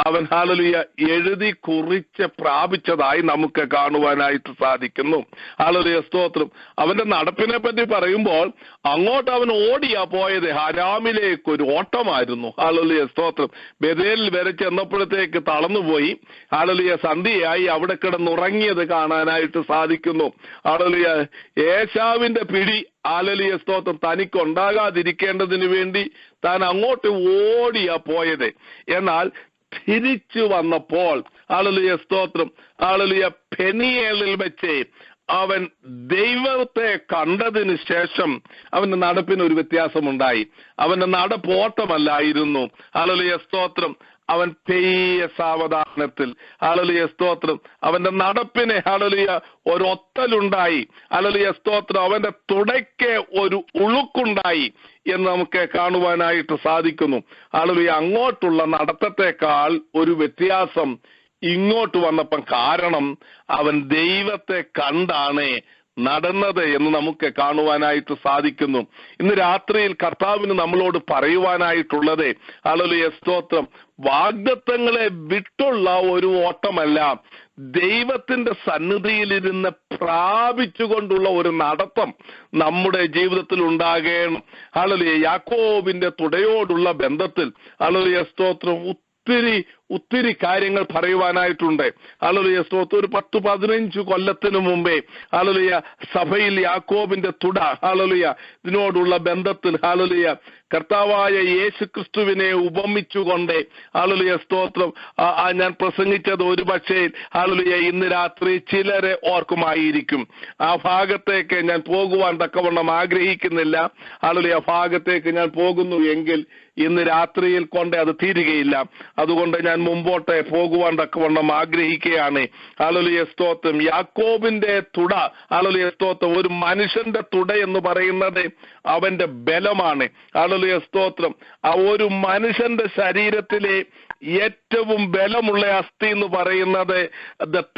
അവൻ ഹല്ലേലൂയ എഴുതി കുറിച്ച് പ്രാപിച്ചതായി നമുക്ക് കാണുവാനായിട്ട് സാധിക്കുന്നു. ഹല്ലേലൂയ സ്തോത്രം. അവന്റെ നടപ്പിനെ പറ്റി പറയുമ്പോൾ അങ്ങോട്ട് അവൻ ഓടിയാ പോയത്. ഹരാമിലേക്ക് ഒരു ഓട്ടമായിരുന്നു. ഹല്ലേലൂയ സ്തോത്രം. ബേഥേലിൽ വരെ ചെന്നപ്പോഴത്തേക്ക് തളർന്നുപോയി. ഹല്ലേലൂയ സന്ധ്യയായി അവിടെ കിടന്നുറങ്ങിയത് കാണാനായിട്ട് സാധിക്കുന്നു. ഹല്ലേലൂയ ഏശാവിന്റെ പിടി ഹല്ലേലൂയ സ്തോത്രം തനിക്കുണ്ടാകാതിരിക്കേണ്ടതിന് വേണ്ടി താൻ അങ്ങോട്ട് ഓടിയാ പോയത്. എന്നാൽ തിരിച്ചു വന്നപ്പോൾ ഹല്ലേലൂയ സ്തോത്രം ഹല്ലേലൂയ പെനിയേലിൽ വെച്ച് അവൻ ദൈവത്തെ കണ്ടതിന് ശേഷം അവന്റെ നടപ്പിന് ഒരു വ്യത്യാസമുണ്ടായി. അവന്റെ നടപ്പോട്ടമല്ലായിരുന്നു. ഹല്ലേലൂയ സ്തോത്രം. അവൻ പെയ്യ സാവധാനത്തിൽ ഹല്ലേലൂയ സ്തോത്രം അവന്റെ നടപ്പിനെ ഹല്ലേലൂയ ഒരൊത്തലുണ്ടായി. ഹല്ലേലൂയ സ്തോത്രം. അവന്റെ തുടയ്ക്ക് ഒരു ഉളുക്കുണ്ടായി എന്ന് നമുക്ക് കാണുവാനായിട്ട് സാധിക്കുന്നു. ഹല്ലേലൂയ അങ്ങോട്ടുള്ള നടത്തത്തെക്കാൾ ഒരു വ്യത്യാസം ഇങ്ങോട്ട് വന്നപ്പം, കാരണം അവൻ ദൈവത്തെ കണ്ടാണ് നടന്നത് എന്ന് നമുക്ക് കാണുവാനായിട്ട് സാധിക്കുന്നു. ഇന്ന് രാത്രിയിൽ കർത്താവിന് നമ്മളോട് പറയുവാനായിട്ടുള്ളത്, ഹല്ലേലൂയ സ്തോത്രം, വാഗ്ദത്തങ്ങളെ വിട്ടുള്ള ഒരു ഓട്ടമല്ല, ദൈവത്തിന്റെ സന്നിധിയിലിരുന്ന് പ്രാപിച്ചുകൊണ്ടുള്ള ഒരു നടത്തം നമ്മുടെ ജീവിതത്തിൽ ഉണ്ടാകണം. ഹല്ലേലൂയ. യാക്കോബിന്റെ തുടയോടുള്ള ബന്ധത്തിൽ ഹല്ലേലൂയ സ്തോത്രം ഒത്തിരി കാര്യങ്ങൾ പറയുവാനായിട്ടുണ്ട്. ഹല്ലേലൂയ സ്തോത്രം. ഒരു 10-15 കൊല്ലത്തിന് മുമ്പേ ഹല്ലേലൂയ സഭയിൽ യാക്കോബിന്റെ തുട, ഹല്ലേലൂയ ഇതിനോടുള്ള ബന്ധത്തിൽ ഹല്ലേലൂയ കർത്താവായ യേശു ക്രിസ്തുവിനെ ഉപമിച്ചുകൊണ്ട് ഹല്ലേലൂയ സ്തോത്രം ഞാൻ പ്രസംഗിച്ചത് ഒരു പക്ഷേ ഹല്ലേലൂയ ഇന്ന് രാത്രി ചിലരെ ഓർക്കുമായിരിക്കും. ആ ഭാഗത്തേക്ക് ഞാൻ പോകുവാൻ തക്കവണ്ണം ആഗ്രഹിക്കുന്നില്ല. ഹല്ലേലൂയ ഭാഗത്തേക്ക് ഞാൻ പോകുന്നു എങ്കിൽ ഇന്ന് രാത്രിയിൽ കൊണ്ട് അത് തീരുകയില്ല. അതുകൊണ്ട് ഞാൻ മുമ്പോട്ട് പോകുവാൻ തക്കവണ്ണം ആഗ്രഹിക്കുകയാണ്. ഹല്ലേലൂയ സ്തോത്രം. യാക്കോബിന്റെ തുട, ഹല്ലേലൂയ സ്തോത്രം, ഒരു മനുഷ്യന്റെ തുട എന്ന് പറയുന്നത് അവന്റെ ബലമാണ്. ഹല്ലേലൂയ സ്തോത്രം. ആ ഒരു മനുഷ്യന്റെ ശരീരത്തിലെ ഏറ്റവും ബലമുള്ള അസ്ഥി എന്ന് പറയുന്നത്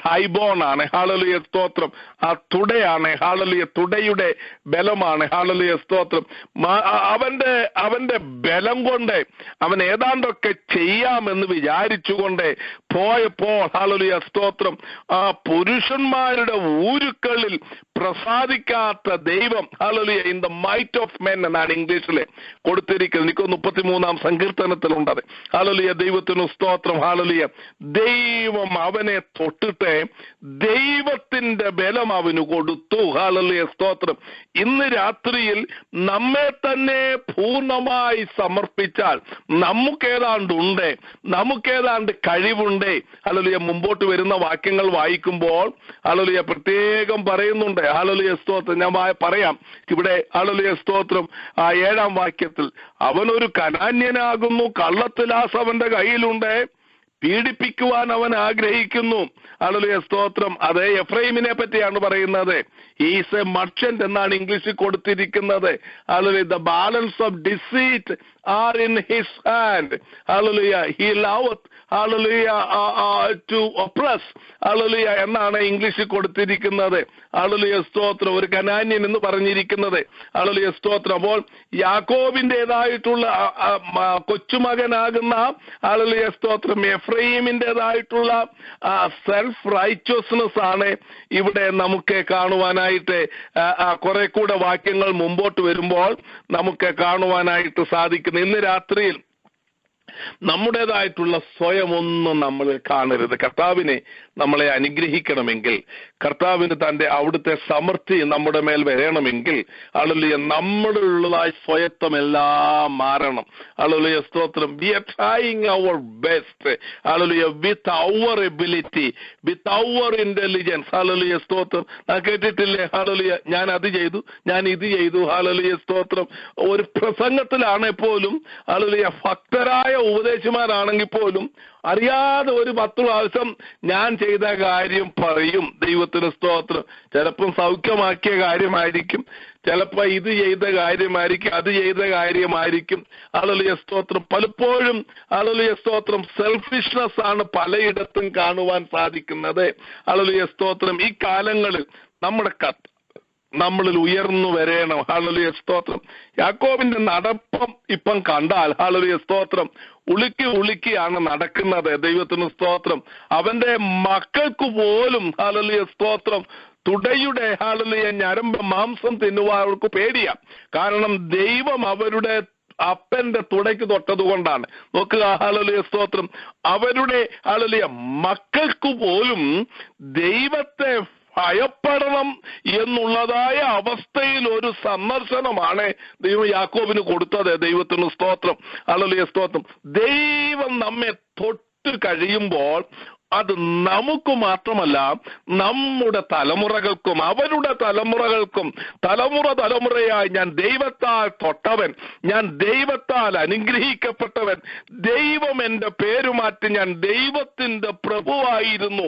തൈബോൺ ആണ്. ഹല്ലേലൂയ സ്തോത്രം. ആ തുടയാണ്. ഹല്ലേലൂയ തുടയുടെ ബലമാണ്. ഹല്ലേലൂയ സ്തോത്രം. അവന്റെ ബലം കൊണ്ട് അവൻ ഏതാണ്ടൊക്കെ ചെയ്യാമെന്ന് വിചാരിച്ചുകൊണ്ട് പോയപ്പോൾ ഹല്ലേലൂയ സ്തോത്രം ആ പുരുഷന്മാരുടെ ഊരുക്കളിൽ പ്രസാദിക്കാത്ത ദൈവം, hallelujah, in the might of men എന്നാണ് ഇംഗ്ലീഷിൽ കൊടുത്തിരിക്കുന്നത്. എനിക്ക് 33-ാം സങ്കീർത്തനത്തിലുണ്ടത്. ഹല്ലേലൂയ, ദൈവത്തിന് സ്തോത്രം. ഹല്ലേലൂയ. ദൈവം അവനെ തൊട്ടിട്ട് ദൈവത്തിന്റെ ബലം അവന് കൊടുത്തു. ഹല്ലേലൂയ സ്തോത്രം. ഇന്ന് രാത്രിയിൽ നമ്മെ തന്നെ പൂർണ്ണമായി സമർപ്പിച്ചാൽ നമുക്കേതാണ്ടുണ്ട്, നമുക്കേതാണ്ട് കഴിവുണ്ട്. ഹല്ലേലൂയ. മുമ്പോട്ട് വരുന്ന വാക്യങ്ങൾ വായിക്കുമ്പോൾ ഹല്ലേലൂയ പ്രത്യേകം പറയുന്നുണ്ട്. ഹല്ലേലൂയ സ്തോത്രം. ഞാൻ പറയാം ഇവിടെ. ഹല്ലേലൂയ സ്തോത്രം. 7-ാം വാക്യത്തിൽ അവനൊരു കനാന്യനാകുന്നു, കള്ളത്തിലാസ് അവന്റെ കയ്യിലുണ്ട്, പീഡിപ്പിക്കുവാൻ അവൻ ആഗ്രഹിക്കുന്നു. ഹല്ലേലൂയ സ്തോത്രം. അത് എഫ്രൈമിനെ പറ്റിയാണ് പറയുന്നത്. ഈസ് എ മർച്ചന്റ് എന്നാണ് ഇംഗ്ലീഷിൽ കൊടുത്തിരിക്കുന്നത്. Hallelujah. The balance of deceit are in his hand. Hallelujah. He loved hallelujah to oppress. Hallelujah എന്നാണ് ഇംഗ്ലീഷിൽ കൊടുത്തിരിക്കുന്നത്. ഹല്ലേലൂയ സ്തോത്രം. ഒരു കനാന്യൻ എന്ന് പറഞ്ഞിരിക്കുന്നത്. ഹല്ലേലൂയ സ്തോത്രം. അപ്പോൾ യാക്കോബിന്റേതായിട്ടുള്ള കൊച്ചുമകനാകുന്ന ഹല്ലേലൂയ സ്തോത്രം എഫ്രൈമിന്റേതായിട്ടുള്ള സെൽഫ് റൈറ്റ്യസ്നെസ് ആണ് ഇവിടെ നമുക്ക് കാണുവാനായിട്ട് കുറെ കൂടെ വാക്യങ്ങൾ മുമ്പോട്ട് വരുമ്പോൾ നമുക്ക് കാണുവാനായിട്ട് സാധിക്കുന്നു. ഇന്ന് രാത്രിയിൽ നമ്മുടേതായിട്ടുള്ള സ്വയം ഒന്നും നമ്മൾ കാണരുത്. കർത്താവിനെ നമ്മളെ അനുഗ്രഹിക്കണമെങ്കിൽ, കർത്താവിന് തന്റെ അവിടുത്തെ സമൃദ്ധി നമ്മുടെ മേൽ വരണമെങ്കിൽ ഹല്ലേലൂയ നമ്മുടെ ഉള്ളതായ സ്വയത്വം എല്ലാം മാറണം. ഹല്ലേലൂയ സ്തോത്രം. We are trying our best. Hallelujah. With our ability, with our intelligence. Hallelujah സ്തോത്രം. ഞാൻ കേട്ടിട്ടില്ലേ? ഹല്ലേലൂയ, ഞാൻ അത് ചെയ്തു, ഞാൻ ഇത് ചെയ്തു. ഹല്ലേലൂയ സ്തോത്രം. ഒരു പ്രസംഗത്തിലാണെ പോലും ഹല്ലേലൂയ ഭക്തരായ ഉപദേശിമാരാണെങ്കിൽ പോലും അറിയാതെ ഒരു 10 പ്രാവശ്യം ഞാൻ ചെയ്ത കാര്യം പറയും. ദൈവത്തിന് സ്തോത്രം. ചിലപ്പം സൗഖ്യമാക്കിയ കാര്യമായിരിക്കും, ചിലപ്പോ ഇത് ചെയ്ത കാര്യമായിരിക്കും, അത് ചെയ്ത കാര്യമായിരിക്കും. ഹല്ലേലൂയ സ്തോത്രം. പലപ്പോഴും ഹല്ലേലൂയ സ്തോത്രം സെൽഫിഷ്നെസ് ആണ് പലയിടത്തും കാണുവാൻ സാധിക്കുന്നത്. ഹല്ലേലൂയ സ്തോത്രം. ഈ കാലങ്ങളിൽ നമ്മളിൽ ഉയർന്നു വരേണം. ഹല്ലേലൂയ സ്തോത്രം. യാക്കോബിന്റെ നടപ്പം ഇപ്പം കണ്ടാൽ ഹല്ലേലൂയ സ്തോത്രം ഉളുക്കിയാണ് നടക്കുന്നത്. ദൈവത്തിന് സ്തോത്രം. അവന്റെ മക്കൾക്ക് പോലും ഹല്ലേലൂയ സ്തോത്രം തുടയുടെ ഹല്ലേലൂയ ഞരമ്പ് മാംസം തിന്നുവാൻ അവർക്ക് പേടിയാ. കാരണം ദൈവം അവരുടെ അപ്പന്റെ തുടയ്ക്ക് തൊട്ടത് കൊണ്ടാണ്. നോക്കുക. ഹല്ലേലൂയ സ്തോത്രം. അവരുടെ ഹല്ലേലൂയ മക്കൾക്ക് പോലും ദൈവത്തെ ഭയപ്പെടണം എന്നുള്ളതായ അവസ്ഥയിൽ ഒരു സന്ദർശനമാണ് ദൈവം യാക്കോബിന് കൊടുത്തത്. ദൈവത്തിന് സ്തോത്രം. ഹല്ലേലൂയ സ്തോത്രം. ദൈവം നമ്മെ തൊട്ട് കഴിയുമ്പോൾ അത് നമുക്ക് മാത്രമല്ല നമ്മുടെ തലമുറകൾക്കും അവരുടെ തലമുറകൾക്കും തലമുറയായി ഞാൻ ദൈവത്താൽ തൊട്ടവൻ, ഞാൻ ദൈവത്താൽ അനുഗ്രഹിക്കപ്പെട്ടവൻ, ദൈവം എന്റെ പേരുമാറ്റി ഞാൻ ദൈവത്തിന്റെ പ്രഭുവായിരുന്നു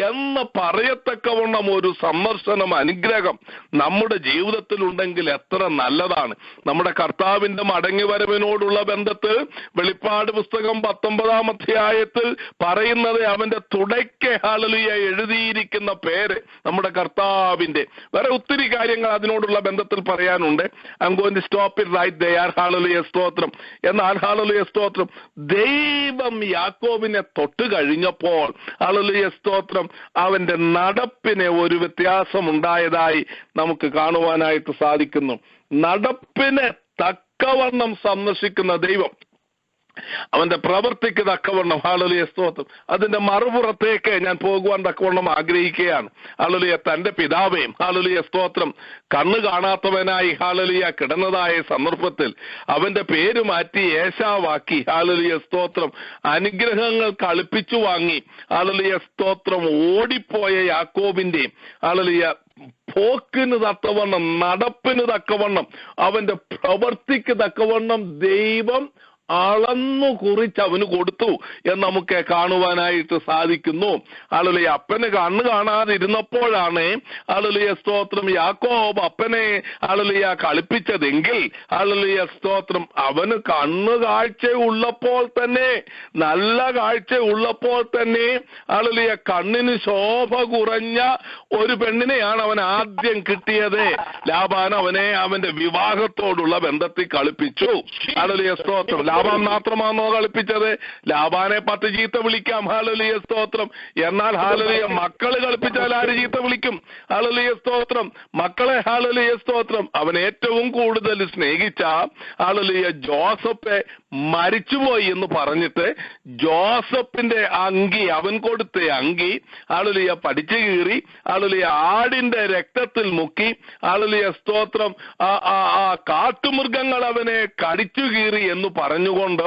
എന്ന് പറയത്തക്കവണ്ണം ഒരു സന്ദർശനം, അനുഗ്രഹം നമ്മുടെ ജീവിതത്തിൽ ഉണ്ടെങ്കിൽ എത്ര നല്ലതാണ്. നമ്മുടെ കർത്താവിന്റെ മടങ്ങിവരവിനോടുള്ള ബന്ധത്തിൽ വെളിപ്പാട് പുസ്തകം 19-ാം അധ്യായത്തിൽ പറയുന്നത് അവന്റെ തുടയ്ക്ക് ഹല്ലേലൂയ എഴുതിയിരിക്കുന്ന പേര് നമ്മുടെ കർത്താവിന്റെ. വേറെ ഒത്തിരി കാര്യങ്ങൾ അതിനോടുള്ള ബന്ധത്തിൽ പറയാനുണ്ട്. I'm going to stop it right there. Hallelujah സ്തോത്രം. എന്നാൽ ഹല്ലേലൂയ സ്തോത്രം, ദൈവം യാക്കോബിനെ തൊട്ട് കഴിഞ്ഞപ്പോൾ ഹല്ലേലൂയ സ്തോത്രം അവന്റെ നടപ്പിന് ഒരു വ്യത്യാസം ഉണ്ടായതായി നമുക്ക് കാണുവാനായിട്ട് സാധിക്കുന്നു. നടപ്പിന് തക്കവണ്ണം സന്ദർശിക്കുന്ന ദൈവം അവന്റെ പ്രവൃത്തിക്ക് തക്കവണ്ണം ഹല്ലേലൂയ സ്തോത്രം. അതിന്റെ മറുപുറത്തേക്ക് ഞാൻ പോകുവാൻ തക്കവണ്ണം ആഗ്രഹിക്കുകയാണ്. ഹല്ലേലൂയ തന്റെ പിതാവേയും ഹല്ലേലൂയ സ്തോത്രം കണ്ണ് കാണാത്തവനായി ഹല്ലേലൂയ കിടന്നതായ സന്ദർഭത്തിൽ അവന്റെ പേര് മാറ്റി ഏശാവാക്കി ഹല്ലേലൂയ സ്തോത്രം അനുഗ്രഹങ്ങൾ കളിപ്പിച്ചു വാങ്ങി ഹല്ലേലൂയ സ്തോത്രം ഓടിപ്പോയ യാക്കോബിന്റെയും ഹല്ലേലൂയ പോക്കിന് തക്കവണ്ണം നടപ്പിന് തക്കവണ്ണം അവന്റെ പ്രവൃത്തിക്ക് തക്കവണ്ണം ദൈവം അളന്നു കുറിച്ച് അവന് കൊടുത്തു എന്ന് നമുക്ക് കാണുവാനായിട്ട് സാധിക്കുന്നു. ഹല്ലേലൂയ അപ്പന് കണ്ണ് കാണാതിരുന്നപ്പോഴാണ് ഹല്ലേലൂയ സ്തോത്രം യാക്കോബ് അപ്പനെ ഹല്ലേലൂയ കളിപ്പിച്ചതെങ്കിൽ ഹല്ലേലൂയ സ്തോത്രം അവന് കണ്ണ് കാഴ്ച ഉള്ളപ്പോൾ തന്നെ, നല്ല കാഴ്ച ഉള്ളപ്പോൾ തന്നെ ഹല്ലേലൂയ കണ്ണിന് ശോഭ കുറഞ്ഞ ഒരു പെണ്ണിനെയാണ് അവൻ ആദ്യം കിട്ടിയത്. ലാബാൻ അവനെ അവന്റെ വിവാഹത്തോടുള്ള ബന്ധത്തിൽ കളിപ്പിച്ചു. ഹല്ലേലൂയ സ്തോത്രം. ലാബാൻ മാത്രമാണോ കളിപ്പിച്ചത്? ലാബാനെ 10 ചീത്ത വിളിക്കാം ഹല്ലേലൂയ സ്തോത്രം. എന്നാൽ ഹല്ലേലൂയ മക്കള് കളിപ്പിച്ചാൽ ആര് ചീത്ത വിളിക്കും? ഹല്ലേലൂയ സ്തോത്രം. മക്കളെ ഹല്ലേലൂയ സ്തോത്രം അവൻ ഏറ്റവും കൂടുതൽ സ്നേഹിച്ച ഹല്ലേലൂയ ജോസഫ് മരിച്ചുപോയി എന്ന് പറഞ്ഞിട്ട് ജോസഫിന്റെ അങ്കി, അവൻ കൊടുത്ത അങ്കി ഹല്ലേലൂയ പഠിച്ചു കീറി ഹല്ലേലൂയ ആടിന്റെ രക്തത്തിൽ മുക്കി ഹല്ലേലൂയ സ്തോത്രം ആ കാട്ടുമൃഗങ്ങൾ അവനെ കടിച്ചു കീറി എന്ന് പറഞ്ഞുകൊണ്ട്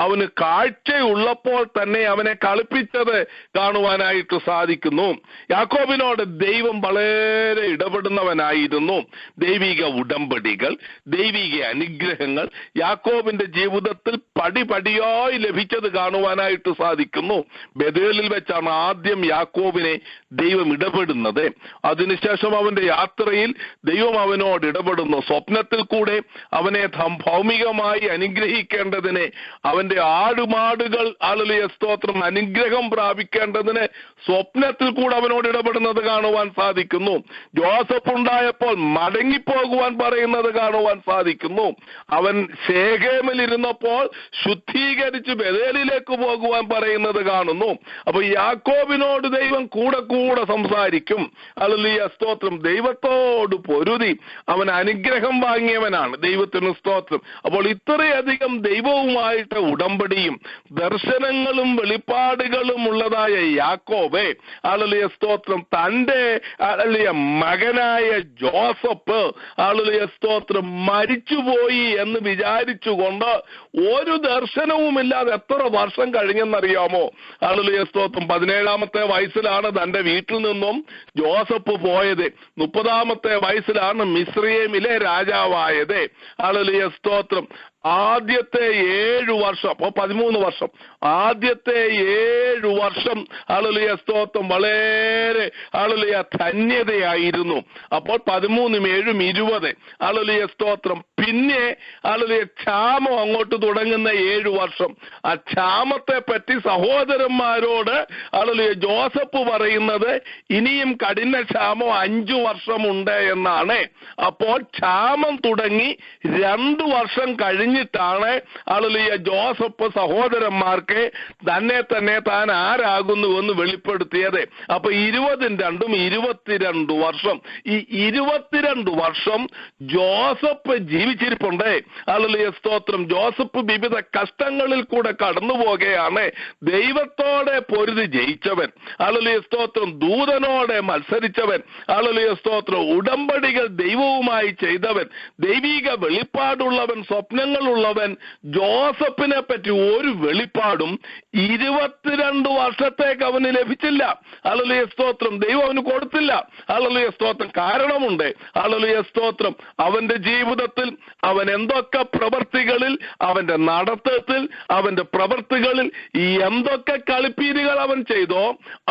അവന് കാഴ്ചയുള്ളപ്പോൾ തന്നെ അവനെ കളിപ്പിച്ചത് കാണുവാനായിട്ട് സാധിക്കുന്നു. യാക്കോബിനോട് ദൈവം വളരെ ഇടപെടുന്നവനായിരുന്നു. ദൈവിക ഉടമ്പടികൾ, ദൈവിക അനുഗ്രഹങ്ങൾ യാക്കോബിന്റെ ജീവിതത്തിൽ പടിപടിയായി ലഭിച്ചത് കാണുവാനായിട്ട് സാധിക്കുന്നു. ബേഥേലിൽ വെച്ചാണ് ആദ്യം യാക്കോബിനെ ദൈവം ഇടപെടുന്നത്. അതിനുശേഷം അവന്റെ യാത്രയിൽ ദൈവം അവനോട് ഇടപെടുന്നു. സ്വപ്നത്തിൽ കൂടെ അവനെ ഭൗമികമായി അനുഗ്രഹിക്കേണ്ടതിന്, അവന്റെ ആടുമാടുകൾ ഹല്ലേലൂയ സ്തോത്രം അനുഗ്രഹം പ്രാപിക്കേണ്ടതിന് സ്വപ്നത്തിൽ കൂടെ അവനോട് ഇടപെടുന്നത് കാണുവാൻ സാധിക്കുന്നു. ജോസഫ് ഉണ്ടായപ്പോൾ മടങ്ങിപ്പോകുവാൻ പറയുന്നത് കാണുവാൻ സാധിക്കുന്നു. അവൻ ശേഖേമിൽ ഇരുന്നപ്പോൾ ശുദ്ധീകരിച്ച് ബേഥേലിലേക്ക് പോകുവാൻ പറയുന്നത് കാണുന്നു. അപ്പൊ യാക്കോബിനോട് ദൈവം കൂടെ കൂടെ സംസാരിക്കും. ഹല്ലേലൂയ സ്തോത്രം. ദൈവത്തോട് പൊരുതി അവൻ അനുഗ്രഹം വാങ്ങിയവനാണ്. ദൈവത്തിന് സ്തോത്രം. അപ്പോൾ ഇത്രയധികം ദൈവവുമായിട്ട് ഉടമ്പടിയും ദർശനങ്ങളും വെളിപ്പാടുകളും ഉള്ളതായ യാക്കോബ് ഹല്ലേലൂയ സ്തോത്രം തന്റെ ഹല്ലേലൂയ മകനായ ജോസഫ് ഹല്ലേലൂയ സ്തോത്രം മരിച്ചുപോയി എന്ന് വിചാരിച്ചുകൊണ്ട് ഒരു ദർശനവുമില്ലാതെ എത്ര വർഷം കഴിഞ്ഞെന്നറിയാമോ? ഹല്ലേലൂയ സ്തോത്രം. 17-ാമത്തെ വയസ്സിലാണ് തന്റെ വീട്ടിൽ നിന്നും ജോസഫ് പോയത്. 30-ാമത്തെ വയസ്സിലാണ് മിസ്രയീമിലെ രാജാവായത്. ഹല്ലേലൂയ സ്തോത്രം. ആദ്യത്തെ 7 വർഷം, അപ്പോൾ 13 വർഷം, ആദ്യത്തെ 7 വർഷം ഹല്ലേലൂയ സ്തോത്രം വളരെ ഹല്ലേലൂയ ധന്യതയായിരുന്നു. അപ്പോൾ 13 7 20 ഹല്ലേലൂയ സ്തോത്രം. പിന്നെ ഹല്ലേലൂയ ക്ഷാമം അങ്ങോട്ട് തുടങ്ങുന്ന 7 വർഷം. ആ ക്ഷാമത്തെ പറ്റി സഹോദരന്മാരോട് ഹല്ലേലൂയ ജോസഫ് പറയുന്നത് ഇനിയും കഠിന ക്ഷാമം 5 വർഷമുണ്ട് എന്നാണ്. അപ്പോൾ ക്ഷാമം തുടങ്ങി 2 വർഷം കഴിഞ്ഞിട്ടാണ് ഹല്ലേലൂയ ജോസഫ് സഹോദരന്മാർക്ക് തന്നെ താൻ ആരാകുന്നുവെന്ന് വെളിപ്പെടുത്തിയത്. അപ്പൊ 22 വർഷം. ഈ 22 വർഷം ജോസഫ് ജീവിച്ചിരിപ്പുണ്ട്. ഹല്ലേലൂയ സ്തോത്രം. ജോസഫ് വിവിധ കഷ്ടങ്ങളിൽ കൂടെ കടന്നു പോകുകയാണ്. ദൈവത്തോടെ പൊരുതി ജയിച്ചവൻ, ഹല്ലേലൂയ സ്തോത്രം. ദൂതനോടെ മത്സരിച്ചവൻ, ഹല്ലേലൂയ സ്തോത്രം. ഉടമ്പടികൾ ദൈവവുമായി ചെയ്തവൻ, ദൈവിക വെളിപ്പാടുള്ളവൻ, സ്വപ്നങ്ങളുള്ളവൻ. ജോസഫിനെ പറ്റി ഒരു വെളിപ്പാടും 22 വർഷത്തേക്ക് അവന് ലഭിച്ചില്ല. ഹല്ലേലൂയ സ്തോത്രം. ദൈവം അവന് കൊടുത്തില്ല. ഹല്ലേലൂയ സ്തോത്രം. കാരണമുണ്ട്. ഹല്ലേലൂയ സ്തോത്രം. അവന്റെ ജീവിതത്തിൽ അവൻ എന്തൊക്കെ പ്രവൃത്തികളിൽ, അവന്റെ നടത്തത്തിൽ, അവന്റെ പ്രവൃത്തികളിൽ എന്തൊക്കെ കളിപ്പീരുകൾ അവൻ ചെയ്തോ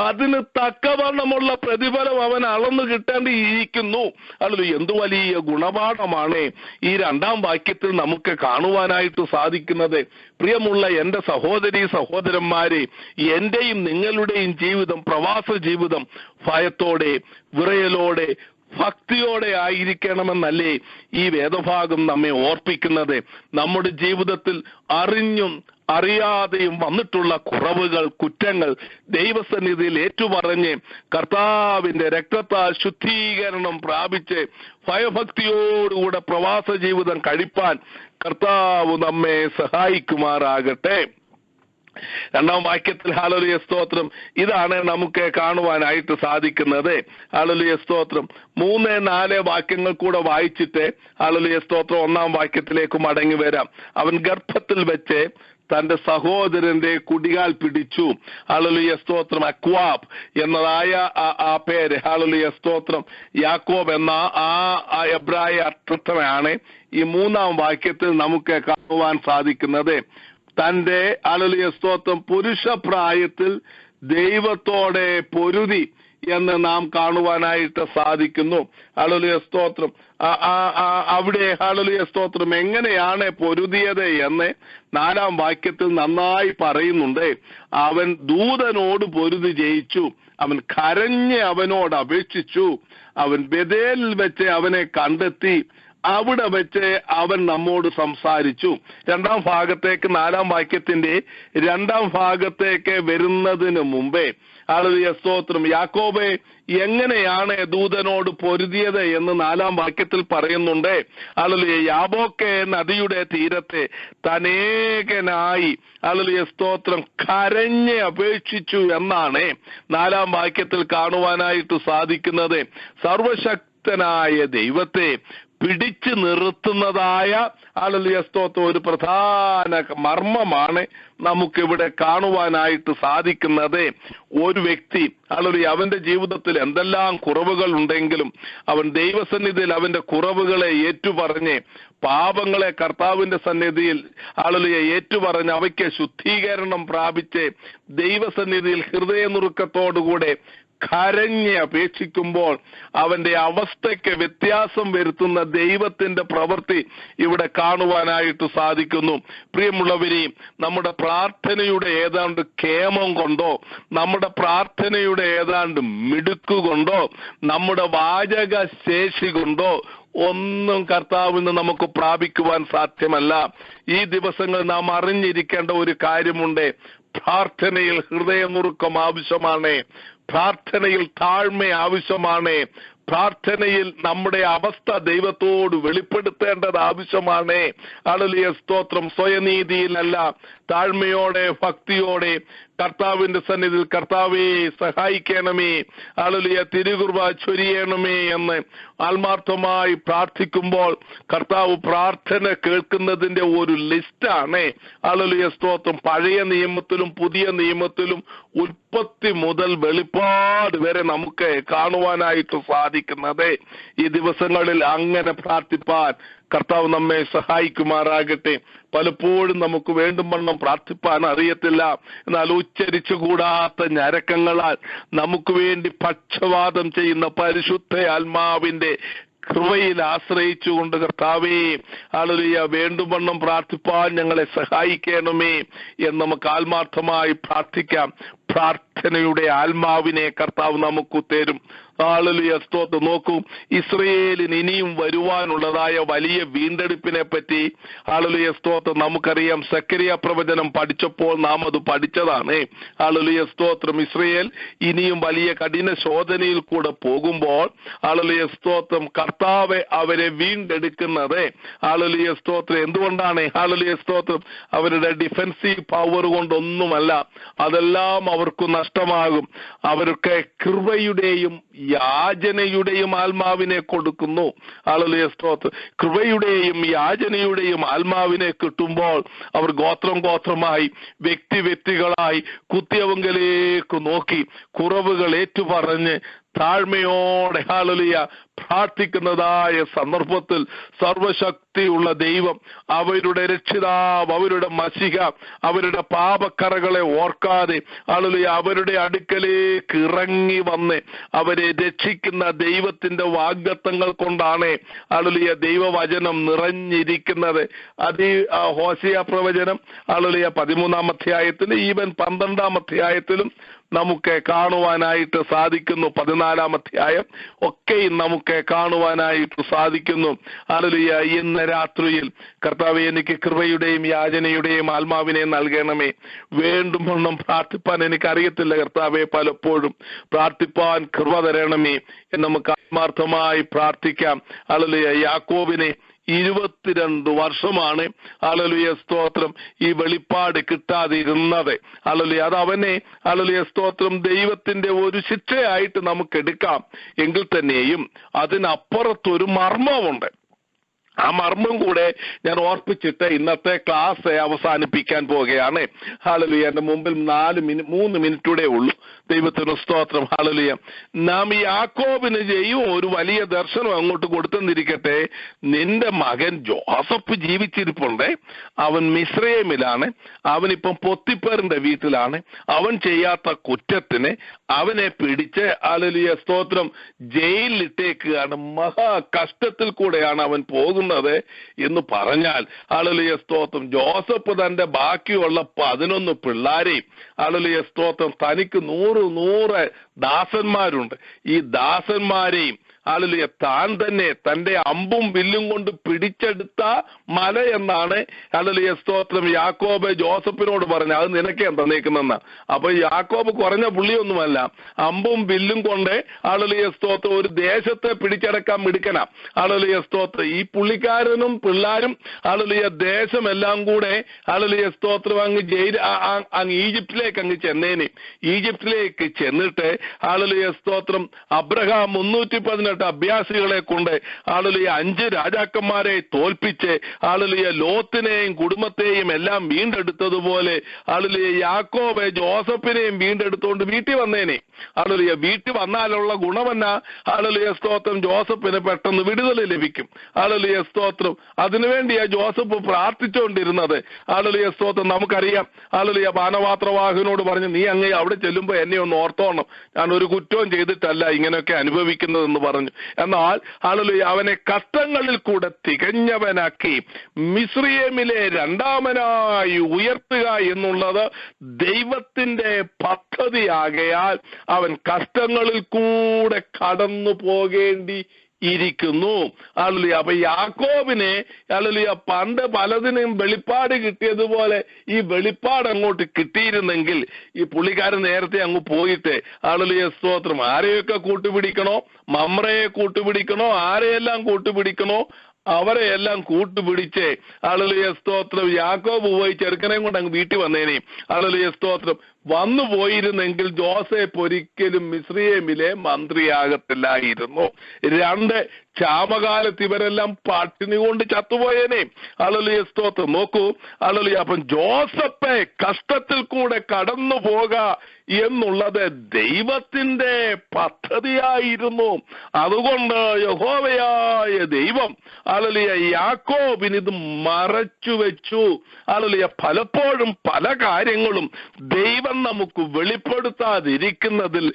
അതിന് തക്കവണ്ണമുള്ള പ്രതിഫലം അവൻ അളന്നു കിട്ടേണ്ടിയിരിക്കുന്നു. ഹല്ലേലൂയ. എന്ത് വലിയ ഗുണപാഠമാണ് ഈ 2-ാം വാക്യത്തിൽ നമുക്ക് കാണുവാനായിട്ട് സാധിക്കുന്നത്. പ്രിയമുള്ള എൻ്റെ സഹോദരീ സഹോദരന്മാരെ, എന്റെയും നിങ്ങളുടെയും ജീവിതം, പ്രവാസ ജീവിതം ഭയത്തോടെ, വിറയലോടെ, ഭക്തിയോടെ ആയിരിക്കണമെന്നല്ലേ ഈ വേദഭാഗം നമ്മെ ഓർപ്പിക്കുന്നത്. നമ്മുടെ ജീവിതത്തിൽ അറിഞ്ഞും അറിയാതെയും വന്നിട്ടുള്ള കുറവുകൾ, കുറ്റങ്ങൾ ദൈവസന്നിധിയിൽ ഏറ്റുപറഞ്ഞ് കർത്താവിന്റെ രക്തത്താൽ ശുദ്ധീകരണം പ്രാപിച്ച് ഭയഭക്തിയോടുകൂടെ പ്രവാസ ജീവിതം കഴിപ്പാൻ കർത്താവ് നമ്മെ സഹായിക്കുമാറാകട്ടെ. രണ്ടാം വാക്യത്തിൽ ഹല്ലേലൂയ സ്തോത്രം, ഇതാണ് നമുക്ക് കാണുവാനായിട്ട് സാധിക്കുന്നത്. ഹല്ലേലൂയ സ്തോത്രം. 3-4 വാക്യങ്ങൾ കൂടെ വായിച്ചിട്ട് ഹല്ലേലൂയ സ്തോത്രം ഒന്നാം വാക്യത്തിലേക്ക് മടങ്ങി വരാം. അവൻ ഗർഭത്തിൽ വെച്ച് തന്റെ സഹോദരന്റെ കുടികാൽ പിടിച്ചു. ഹല്ലേലൂയ സ്തോത്രം. അക്വാബ് എന്നതായ ആ പേര്, ഹല്ലേലൂയ സ്തോത്രം, യാക്കോബ് എന്ന ആ എബ്രായ അർത്ഥമാണ് ഈ 3-ാം വാക്യത്തിൽ നമുക്ക് കാണുവാൻ സാധിക്കുന്നത്. തന്റെ ഹല്ലേലൂയ സ്തോത്രം പുരുഷപ്രായത്തിൽ ദൈവത്തോടെ പൊരുതി എന്ന് നാം കാണുവാനായിട്ട് സാധിക്കുന്നു. ഹല്ലേലൂയ സ്തോത്രം. അവിടെ ഹല്ലേലൂയ സ്തോത്രം എങ്ങനെയാണ് പൊരുതിയത് എന്ന് 4-ാം വാക്യത്തിൽ നന്നായി പറയുന്നുണ്ട്. അവൻ ദൂതനോട് പൊരുതി ജയിച്ചു, അവൻ കരഞ്ഞ് അവനോട് അപേക്ഷിച്ചു, അവൻ ബേഥേലിൽ വെച്ച് അവനെ കണ്ടെത്തി, അവിടെ വെച്ച് അവൻ നമ്മോട് സംസാരിച്ചു. 2-ാം ഭാഗത്തേക്ക് 4-ാം വാക്യത്തിന്റെ 2-ാം ഭാഗത്തേക്ക് വരുന്നതിന് മുമ്പേ ഹല്ലേലൂയ സ്തോത്രം യാക്കോബെ എങ്ങനെയാണ് ദൂതനോട് പൊരുതിയത് എന്ന് 4-ാം വാക്യത്തിൽ പറയുന്നുണ്ട്. ഹല്ലേലൂയ യാബോക്ക് നദിയുടെ തീരത്തെ തനേകനായി ഹല്ലേലൂയ സ്തോത്രം കരഞ്ഞ് അപേക്ഷിച്ചു എന്നാണ് 4-ാം വാക്യത്തിൽ കാണുവാനായിട്ട് സാധിക്കുന്നത്. സർവശക്തനായ ദൈവത്തെ പിടിച്ചു നിർത്തുന്നതായ ഹല്ലേലൂയ സ്തോത്രം ഒരു പ്രധാന മർമ്മമാണ് നമുക്കിവിടെ കാണുവാനായിട്ട് സാധിക്കുന്നത്. ഒരു വ്യക്തി ഹല്ലേലൂയ അവന്റെ ജീവിതത്തിൽ എന്തെല്ലാം കുറവുകൾ ഉണ്ടെങ്കിലും അവൻ ദൈവസന്നിധിയിൽ അവന്റെ കുറവുകളെ ഏറ്റുപറഞ്ഞ് പാപങ്ങളെ കർത്താവിന്റെ സന്നിധിയിൽ ഹല്ലേലൂയ ഏറ്റുപറഞ്ഞ് അവയ്ക്ക് ശുദ്ധീകരണം പ്രാപിച്ച് ദൈവസന്നിധിയിൽ ഹൃദയനുറുക്കത്തോടുകൂടെ കരഞ്ഞ് അപേക്ഷിക്കുമ്പോൾ അവന്റെ അവസ്ഥയ്ക്ക് വ്യത്യാസം വരുത്തുന്ന ദൈവത്തിന്റെ പ്രവൃത്തി ഇവിടെ കാണുവാനായിട്ട് സാധിക്കുന്നു. പ്രിയമുള്ളവരെ, നമ്മുടെ പ്രാർത്ഥനയുടെ ഏതാണ്ട് ക്ഷേമം കൊണ്ടോ, നമ്മുടെ പ്രാർത്ഥനയുടെ ഏതാണ്ട് മിടുക്കുകൊണ്ടോ, നമ്മുടെ വാചക ശേഷി കൊണ്ടോ ഒന്നും കർത്താവിന് നമുക്ക് പ്രാപിക്കുവാൻ സാധ്യമല്ല. ഈ ദിവസങ്ങൾ നാം അറിഞ്ഞിരിക്കേണ്ട ഒരു കാര്യമുണ്ട്. പ്രാർത്ഥനയിൽ ഹൃദയനുറുക്കം ആവശ്യമാണ്, പ്രാർത്ഥനയിൽ താഴ്മ ആവശ്യമാണ്, പ്രാർത്ഥനയിൽ നമ്മുടെ അവസ്ഥ ദൈവത്തോട് വെളിപ്പെടുത്തേണ്ടത് ആവശ്യമാണ്. ഹല്ലേലൂയ സ്തോത്രം. സ്വയനീതിയിലല്ല, താഴ്മയോടെ ഭക്തിയോടെ കർത്താവിന്റെ സന്നിധിയിൽ കർത്താവേ സഹായിക്കണമേ, ഹല്ലേലൂയ തിരുകൃപ ചൊരിയണമേ എന്ന് ആത്മാർത്ഥമായി പ്രാർത്ഥിക്കുമ്പോൾ കർത്താവ് പ്രാർത്ഥന കേൾക്കുന്നതിന്റെ ഒരു ലിസ്റ്റാണ് ഹല്ലേലൂയ സ്തോത്രം പഴയ നിയമത്തിലും പുതിയ നിയമത്തിലും ഉൽപ്പത്തി മുതൽ വെളിപ്പാട് വരെ നമുക്ക് കാണുവാനായിട്ട് സാധിക്കുന്നത്. ഈ ദിവസങ്ങളിൽ അങ്ങനെ പ്രാർത്ഥിപ്പാൻ കർത്താവ് നമ്മെ സഹായിക്കുമാറാകട്ടെ. പലപ്പോഴും നമുക്ക് വേണ്ടും വണ്ണം പ്രാർത്ഥിപ്പാൻ അറിയത്തില്ല. എന്നാൽ ഉച്ചരിച്ചുകൂടാത്ത ഞരക്കങ്ങളാൽ നമുക്ക് വേണ്ടി പക്ഷവാദം ചെയ്യുന്ന പരിശുദ്ധ ആത്മാവിന്റെ കൃപയിൽ ആശ്രയിച്ചുകൊണ്ട് കർത്താവേ ഹല്ലേലൂയ വേണ്ടും വണ്ണം പ്രാർത്ഥിപ്പാൻ ഞങ്ങളെ സഹായിക്കണമേ എന്ന് നമുക്ക് ആത്മാർത്ഥമായി പ്രാർത്ഥിക്കാം. പ്രാർത്ഥനയുടെ ആത്മാവിനെ കർത്താവ് നമുക്ക് തരും. ഹല്ലേലൂയ സ്തോത്രം. നോക്കൂ, ഇസ്രയേലിന് ഇനിയും വരുവാനുള്ളതായ വലിയ വീണ്ടെടുപ്പിനെ പറ്റി ഹല്ലേലൂയ സ്തോത്രം നമുക്കറിയാം. സക്കറിയ പ്രവചനം പഠിച്ചപ്പോൾ നാം അത് പഠിച്ചതാണ്. ഹല്ലേലൂയ സ്തോത്രം. ഇസ്രയേൽ ഇനിയും വലിയ കഠിന ശോധനയിൽ കൂടെ പോകുമ്പോൾ ഹല്ലേലൂയ സ്തോത്രം കർത്താവ് അവരെ വീണ്ടെടുക്കുന്നത് ഹല്ലേലൂയ സ്തോത്രം എന്തുകൊണ്ടാണ്? ഹല്ലേലൂയ സ്തോത്രം അവരുടെ ഡിഫെൻസീവ് പവർ കൊണ്ടൊന്നുമല്ല. അതെല്ലാം അവർക്ക് നഷ്ടമാകും. അവർക്ക് കൃപയുടെയും യാചനയുടെയും ആത്മാവിനെ കൊടുക്കുന്നു. ഹല്ലേലൂയ സ്തോത്രം. കൃപയുടെയും യാചനയുടെയും ആത്മാവിനെ കിട്ടുമ്പോൾ അവർ ഗോത്രം ഗോത്രമായി വ്യക്തികളായി കുത്തിയവങ്കലേക്ക് നോക്കി കുറവുകൾ ഏറ്റുപറഞ്ഞ് താഴ്മയോടെ ഹല്ലേലൂയ പ്രാർത്ഥിക്കുന്നതായ സന്ദർഭത്തിൽ സർവശക്തിയുള്ള ദൈവം അവരുടെ രക്ഷിതാവ്, അവരുടെ മശിഹ, അവരുടെ പാപക്കറകളെ ഓർക്കാതെ ഹല്ലേലൂയ അവരുടെ അടുക്കലേക്ക് ഇറങ്ങി വന്ന് അവരെ രക്ഷിക്കുന്ന ദൈവത്തിന്റെ വാഗ്ദത്തങ്ങൾ കൊണ്ടാണ് ഹല്ലേലൂയ ദൈവവചനം നിറഞ്ഞിരിക്കുന്നത്. അത് ഹോശേയ പ്രവചനം ഹല്ലേലൂയ 13-ാം അധ്യായത്തിലും ഈവൻ 12-ാം അധ്യായത്തിലും നമുക്ക് കാണുവാനായിട്ട് സാധിക്കുന്നു. 14-ാം അധ്യായം ഒക്കെയും നമുക്ക് കാണുവാനായിട്ട് സാധിക്കുന്നു. ഹല്ലേലൂയ ഇന്ന് രാത്രിയിൽ കർത്താവേ, എനിക്ക് കൃപയുടെയും യാചനയുടെയും ആത്മാവിനെ നൽകണമേ. വേണ്ടുമെന്നും പ്രാർത്ഥിപ്പാൻ എനിക്കറിയത്തില്ല കർത്താവേ, പലപ്പോഴും പ്രാർത്ഥിപ്പാൻ കൃപ തരണമേ എന്ന് നമുക്ക് ആത്മാർത്ഥമായി പ്രാർത്ഥിക്കാം. ഹല്ലേലൂയ യാക്കോബിനെ 22 വർഷമാണ് ഹല്ലേലൂയ സ്തോത്രം ഈ വെളിപ്പാട് കിട്ടാതിരുന്നത്. ഹല്ലേലൂയ അത് അവനെ ഹല്ലേലൂയ സ്തോത്രം ദൈവത്തിന്റെ ഒരു ശിക്ഷയായിട്ട് നമുക്ക് എടുക്കാം. എങ്കിൽ തന്നെയും അതിനപ്പുറത്തൊരു മർമ്മമുണ്ട്. ആ മർമ്മം കൂടെ ഞാൻ ഓർപ്പിച്ചിട്ട് ഇന്നത്തെ ക്ലാസ് അവസാനിപ്പിക്കാൻ പോവുകയാണ്. ഹല്ലേലൂയ എന്റെ മുമ്പിൽ 3 മിനിറ്റൂടെ ഉള്ളൂ. ദൈവത്തിന് സ്തോത്രം. ഹല്ലേലൂയ നാം ഈ യാക്കോബിന് ചെയ്യും ഒരു വലിയ ദർശനം അങ്ങോട്ട് കൊടുത്തെന്നിരിക്കട്ടെ. നിന്റെ മകൻ ജോസഫ് ജീവിച്ചിരിപ്പുണ്ട്. അവൻ മിസ്രയീമിലാണ്. അവനിപ്പം പൊത്തിപ്പേറിന്റെ വീട്ടിലാണ്. അവൻ ചെയ്യാത്ത കുറ്റത്തിന് അവനെ പിടിച്ച് ഹല്ലേലൂയ സ്തോത്രം ജയിലിലിട്ടേക്കുകയാണ്. മഹാ കഷ്ടത്തിൽ കൂടെയാണ് അവൻ പോകുന്നത് എന്ന് പറഞ്ഞാൽ ഹല്ലേലൂയ സ്തോത്രം ജോസഫ് തന്റെ ബാക്കിയുള്ള 11 പിള്ളാരെയും ഹല്ലേലൂയ സ്തോത്രം തനിക്ക് 100 ദാസന്മാരുണ്ട്. ഈ ദാസന്മാരെയും ഹല്ലേലൂയ താൻ തന്നെ തന്റെ അമ്പും വില്ലും കൊണ്ട് പിടിച്ചെടുത്ത മല എന്നാണ് ഹല്ലേലൂയ സ്തോത്രം യാക്കോബ് ജോസഫിനോട് പറഞ്ഞ. അത് നിനക്കേ തന്നേക്കുന്നെന്ന. അപ്പൊ യാക്കോബ് കുറഞ്ഞ പുള്ളിയൊന്നുമല്ല. അമ്പും വില്ലും കൊണ്ട് ഹല്ലേലൂയ സ്തോത്രം ഒരു ദേശത്തെ പിടിച്ചടക്കാൻ മിടുക്കന. ഹല്ലേലൂയ സ്തോത്രം ഈ പുള്ളിക്കാരനും പിള്ളാരും ഹല്ലേലൂയ ദേശമെല്ലാം കൂടെ ഹല്ലേലൂയ സ്തോത്രം അങ്ങ് ഈജിപ്തിലേക്ക് അങ്ങ് ചെന്നേനെ. ഈജിപ്തിലേക്ക് ചെന്നിട്ട് ഹല്ലേലൂയ സ്തോത്രം അബ്രഹാം 318 അഭ്യാസികളെ കൊണ്ട് ഹല്ലേലൂയ 5 രാജാക്കന്മാരെ തോൽപ്പിച്ച് ഹല്ലേലൂയ ലോത്തിനെയും കുടുംബത്തെയും എല്ലാം വീണ്ടെടുത്തതുപോലെ ഹല്ലേലൂയ യാക്കോബ് ജോസഫിനെയും വീണ്ടെടുത്തുകൊണ്ട് വീട്ടിൽ വന്നേനെ. ഹല്ലേലൂയ വീട്ടിൽ വന്നാലുള്ള ഗുണമെന്നാ? ഹല്ലേലൂയ സ്തോത്രം ജോസഫിന് പെട്ടെന്ന് വിടുതൽ ലഭിക്കും. ഹല്ലേലൂയ സ്തോത്രം അതിനുവേണ്ടിയാ ജോസഫ് പ്രാർത്ഥിച്ചുകൊണ്ടിരുന്നത്. ഹല്ലേലൂയ സ്തോത്രം നമുക്കറിയാം. ഹല്ലേലൂയ പാനപാത്രവാഹകനോട് പറഞ്ഞു, നീ അങ്ങ് അവിടെ ചെല്ലുമ്പോ എന്നെ ഒന്ന് ഓർത്തോണം, ഞാൻ ഒരു കുറ്റവും ചെയ്തിട്ടല്ല ഇങ്ങനെയൊക്കെ അനുഭവിക്കുന്നതെന്ന് പറഞ്ഞു. എന്നാൽ ഹല്ലേലൂയ അവനെ കഷ്ടങ്ങളിൽ കൂടെ തികഞ്ഞവനാക്കി മിസ്രയീമിലെ 2ാമനായി ഉയർത്തുക എന്നുള്ളത് ദൈവത്തിന്റെ പദ്ധതിയാകയാൽ അവൻ കഷ്ടങ്ങളിൽ കൂടെ കടന്നു പോകേണ്ടി ഇരിക്കുന്നു. ഹല്ലേലൂയ അപ്പൊ യാക്കോബിനെ ഹല്ലേലൂയ പണ്ട് പലതിനും വെളിപ്പാട് കിട്ടിയതുപോലെ ഈ വെളിപ്പാട് അങ്ങോട്ട് കിട്ടിയിരുന്നെങ്കിൽ ഈ പുള്ളിക്കാരൻ നേരത്തെ അങ്ങ് പോയിട്ട് ഹല്ലേലൂയ സ്തോത്രം ആരെയൊക്കെ കൂട്ടുപിടിക്കണോ, മമ്രയെ കൂട്ടുപിടിക്കണോ, ആരെയെല്ലാം കൂട്ടുപിടിക്കണോ അവരെയെല്ലാം കൂട്ടുപിടിച്ച് ഹല്ലേലൂയ സ്തോത്രം യാക്കോബ് പോയി ചെറുക്കനെയും കൊണ്ട് അങ്ങ് വീട്ടിൽ വന്നേനെ. ഹല്ലേലൂയ സ്തോത്രം വന്നു പോയിരുന്നെങ്കിൽ ജോസഫ് ഒരിക്കലും മിസ്രയീമിലെ മന്ത്രിയാകത്തില്ലായിരുന്നു. 2 ക്ഷാമകാലത്ത് ഇവരെല്ലാം പട്ടിണി കൊണ്ട് ചത്തുപോയേനെ. ഹല്ലേലൂയ സ്തോത്രം നോക്കൂ. ഹല്ലേലൂയ അപ്പം ജോസഫെ കഷ്ടത്തിൽ കൂടെ കടന്നു പോക എന്നുള്ളത് ദൈവത്തിന്റെ പദ്ധതിയായിരുന്നു. അതുകൊണ്ട് യഹോവയായ ദൈവം ഹല്ലേലൂയ യാക്കോബിന് ഇത് മറച്ചു വെച്ചു. ഹല്ലേലൂയ പലപ്പോഴും പല കാര്യങ്ങളും ദൈവം നമുക്ക് വെളിപ്പെടുത്താതിരിക്കുന്നതിൽ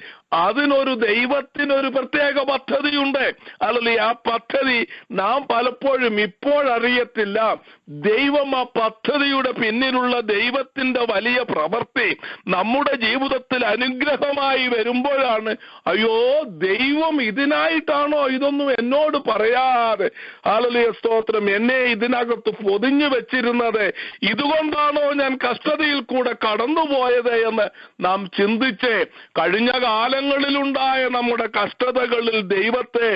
അതിനൊരു ദൈവത്തിനൊരു പ്രത്യേക പദ്ധതിയുണ്ട്. ഹല്ലേലൂയ ആ പദ്ധതി നാം പലപ്പോഴും ഇപ്പോഴറിയത്തില്ല. ദൈവം ആ പദ്ധതിയുടെ പിന്നിലുള്ള ദൈവത്തിന്റെ വലിയ പ്രവൃത്തി നമ്മുടെ ജീവിതത്തിൽ അനുഗ്രഹമായി വരുമ്പോഴാണ് അയ്യോ ദൈവം ഇതിനായിട്ടാണോ ഇതൊന്നും എന്നോട് പറയാതെ ഹല്ലേലൂയ സ്തോത്രം എന്നെ ഇതിനകത്ത് പൊതിഞ്ഞു വെച്ചിരുന്നത്, ഇതുകൊണ്ടാണോ ഞാൻ കഷ്ടതയിൽ കൂടെ കടന്നുപോയത് എന്ന് നാം ചിന്തിച്ച് കഴിഞ്ഞ കാലങ്ങളിലുണ്ടായ നമ്മുടെ കഷ്ടതകളിൽ ദൈവത്തെ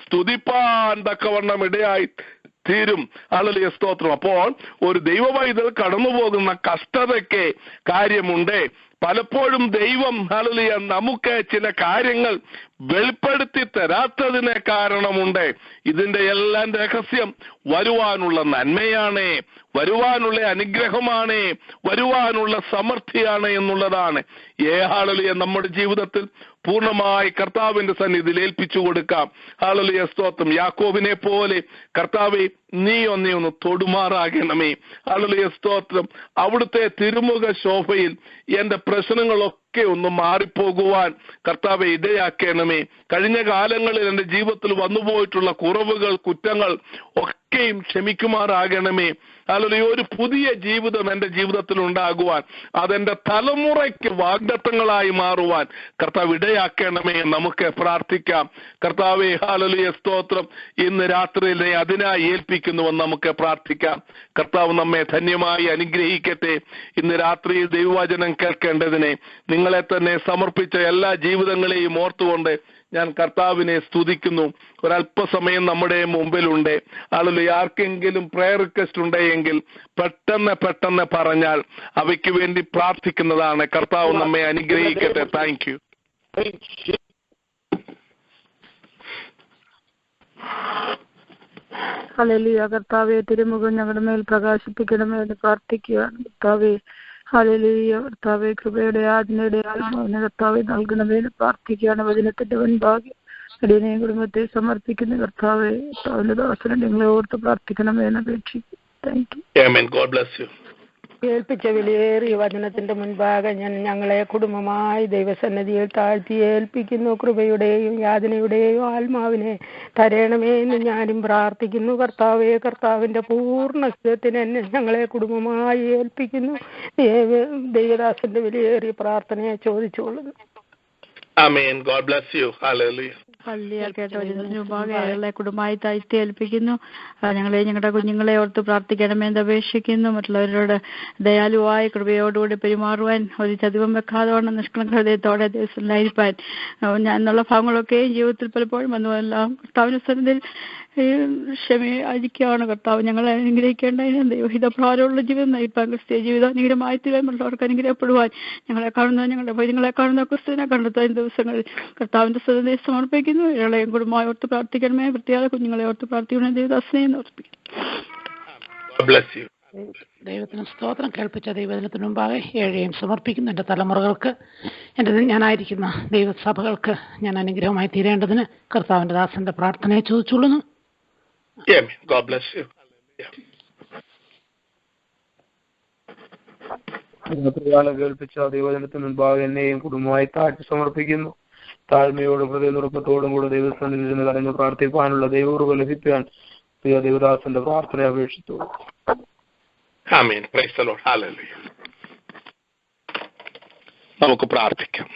സ്തുതിപ്പാൻ തക്കവണ്ണം ഇടയായി തീരും. ഹല്ലേലൂയ സ്തോത്രം. അപ്പോൾ ഒരു ദൈവവൈതൽ കടന്നു പോകുന്ന കഷ്ടതയ്ക്ക് കാര്യമുണ്ട്. പലപ്പോഴും ദൈവം ഹല്ലേലൂയ നമുക്ക് ചില കാര്യങ്ങൾ വെളിപ്പെടുത്തി തരാത്തതിന് കാരണമുണ്ട്. ഇതിന്റെ എല്ലാം രഹസ്യം വരുവാനുള്ള നന്മയാണ്, വരുവാനുള്ള അനുഗ്രഹമാണ്, വരുവാനുള്ള സമൃദ്ധിയാണ് എന്നുള്ളതാണ്. ഹല്ലേലൂയ നമ്മുടെ ജീവിതത്തിൽ പൂർണ്ണമായി കർത്താവിന്റെ സന്നിധിയിൽ ഏൽപ്പിച്ചു കൊടുക്കാം. ഹല്ലേലൂയ സ്തോത്രം. യാക്കോബിനെ പോലെ കർത്താവേ നീ ഒന്ന് തൊടുമാറാകണമേ. ഹല്ലേലൂയ സ്തോത്രം. അവിടുത്തെ തിരുമുഖ ശോഭയിൽ എന്റെ പ്രശ്നങ്ങളൊക്കെ ഒന്ന് മാറിപ്പോകുവാൻ കർത്താവെ ഇടയാക്കണമേ. കഴിഞ്ഞ കാലങ്ങളിൽ എന്റെ ജീവിതത്തിൽ വന്നുപോയിട്ടുള്ള കുറവുകൾ, കുറ്റങ്ങൾ ഒക്കെയും ക്ഷമിക്കുമാറാകണമേ. ഹല്ലേലൂയ ഒരു പുതിയ ജീവിതം എന്റെ ജീവിതത്തിൽ ഉണ്ടാകുവാൻ, അതെന്റെ തലമുറയ്ക്ക് വാഗ്ദത്തങ്ങളായി മാറുവാൻ കർത്താവ് ഇടയാക്കണമേ. നമുക്ക് പ്രാർത്ഥിക്കാം. കർത്താവേ ഹല്ലേലൂയ സ്തോത്രം. ഇന്ന് രാത്രിയിൽ അതിനായി ഏൽപ്പിക്കുന്നുവെന്ന് നമുക്ക് പ്രാർത്ഥിക്കാം. കർത്താവ് നമ്മെ ധന്യമായി അനുഗ്രഹിക്കട്ടെ. ഇന്ന് രാത്രിയിൽ ദൈവവചനം കേൾക്കേണ്ടതിനെ നിങ്ങളെ തന്നെ സമർപ്പിച്ച എല്ലാ ജീവിതങ്ങളെയും ഓർത്തുകൊണ്ട് ഞാൻ കർത്താവിനെ സ്തുതിക്കുന്നു. ഒരല്പസമയം നമ്മുടെ മുമ്പിലുണ്ട്. ഹല്ലേലൂയ ആർക്കെങ്കിലും പ്രയർ റിക്വസ്റ്റ് ഉണ്ടെങ്കിൽ പെട്ടെന്ന് പറഞ്ഞാൽ അവയ്ക്ക് വേണ്ടി പ്രാർത്ഥിക്കുന്നതാണ്. കർത്താവ് നമ്മെ അനുഗ്രഹിക്കട്ടെ. Thank you. ഹല്ലേലൂയ. കർത്താവേ, തിരുമുഖം ഞങ്ങളുടെ മേൽ പ്രകാശിപ്പിക്കണമേ എന്ന് പ്രാർത്ഥിക്കുകയാണ്. കർത്താവേ ഹല്ലേലൂയ. കർത്താവേ, കൃപയുടെ ആജ്ഞയുടെ ആത്മാവിനെ കർത്താവെ നൽകണമേ എന്ന് പ്രാർത്ഥിക്കുകയാണ്. വചനത്തിന്റെ മുൻപാകെ അടിയനെയും കുടുംബത്തെ സമർപ്പിക്കുന്ന കർത്താവെ, കർത്താവിന്റെ ദാസനെ നിങ്ങളെ ഓർത്ത് പ്രാർത്ഥിക്കണമേ എന്ന് അപേക്ഷിക്കും. Thank you. Amen. God bless you. ഏൽപ്പിച്ച വിലയേറിയ വചനത്തിന്റെ മുൻപാകെ ഞങ്ങളെ കുടുംബമായി ദൈവസന്നിധിയിൽ താഴ്ത്തി ഏൽപ്പിക്കുന്നു. കൃപയുടെയും യാതനയുടെയും ആത്മാവിനെ തരണമേ എന്ന് ഞാനും പ്രാർത്ഥിക്കുന്നു. കർത്താവേ, കർത്താവിന്റെ പൂർണ്ണ ഹിതത്തിന് എന്നെ ഞങ്ങളെ കുടുംബമായി ഏൽപ്പിക്കുന്നു. ദൈവദാസന്റെ വിലയേറിയ പ്രാർത്ഥനയെ ചോദിച്ചുകൊള്ളുന്നു. Amen. God bless you. Hallelujah. ഞങ്ങളെ കുടുംബമായി താഴ്ത്തി ഏൽപ്പിക്കുന്നു. ഞങ്ങളെ ഞങ്ങളുടെ കുഞ്ഞുങ്ങളെ ഓർത്ത് പ്രാർത്ഥിക്കണമെന്ന് അപേക്ഷിക്കുന്നു. മറ്റുള്ളവരോട് ദയാലുവായ കൃപയോടുകൂടി പെരുമാറുവാൻ, ഒരു ചതിവം വെക്കാതെ നിഷ്കളങ്ക ഹൃദയത്തോടെ ദിവസത്തിലായിരിക്കാൻ എന്നുള്ള ഭാഗങ്ങളൊക്കെയും ജീവിതത്തിൽ പലപ്പോഴും വന്നുവെല്ലാം കർത്താവിന്റെ സന്നിധിയിൽ ക്ഷമയായിരിക്കുകയാണ്. കർത്താവ് ഞങ്ങളെ അനുഗ്രഹിക്കേണ്ടതിന് ദൈവഹിതപ്രകാരമുള്ള ജീവിതം നയിപ്പാൻ, ക്രിസ്തീയ ജീവിതം അനുഗ്രഹമായി തീരാൻ, മറ്റുള്ളവർക്ക് അനുഗ്രഹപ്പെടുവാൻ, ഞങ്ങളെ കാണുന്ന ക്രിസ്തുവിനെ കണ്ടെത്താൻ ദിവസങ്ങളിൽ കർത്താവിന്റെ സന്നിധിയിൽ സമർപ്പിക്കുന്നു. ഇളയും കുടുംബമായി ഓർത്ത് പ്രാർത്ഥിക്കണമേ. പ്രത്യേക കുഞ്ഞുങ്ങളെ ഓർത്ത് പ്രാർത്ഥിക്കണമേ. ദൈവദാസനെ ഓർപ്പിക്കുന്നു. ദൈവത്തിന് സ്തോത്രം. കേൾപ്പിച്ച ദൈവദിനത്തിന് മുമ്പാകെ ഏഴെയും സമർപ്പിക്കുന്നു. എൻ്റെ തലമുറകൾക്ക്, എൻ്റെ ഞാനായിരിക്കുന്ന ദൈവസഭകൾക്ക് ഞാൻ അനുഗ്രഹമായി തീരേണ്ടതിന് കർത്താവിൻ്റെ ദാസന്റെ പ്രാർത്ഥനയെ ചോദിച്ചുകൊള്ളുന്നു. കേൾപ്പിച്ച ദൈവദിനത്തിന് മുൻപാകെ എന്നെയും കുടുംബമായി താഴ്ത്തി സമർപ്പിക്കുന്നു. താഴ്മയോടും ഹൃദയനുറക്കത്തോടും കൂടെ ദൈവസ്ഥാനത്തിൽ നിന്ന് കരഞ്ഞ് പ്രാർത്ഥിക്കാനുള്ള ദൈവകൃപ ലഭിക്കാൻ പ്രിയ ദൈവദാസന്റെ പ്രാർത്ഥന അപേക്ഷിച്ചു. Amen. Praise the Lord. Hallelujah. നമുക്ക് പ്രാർത്ഥിക്കാം.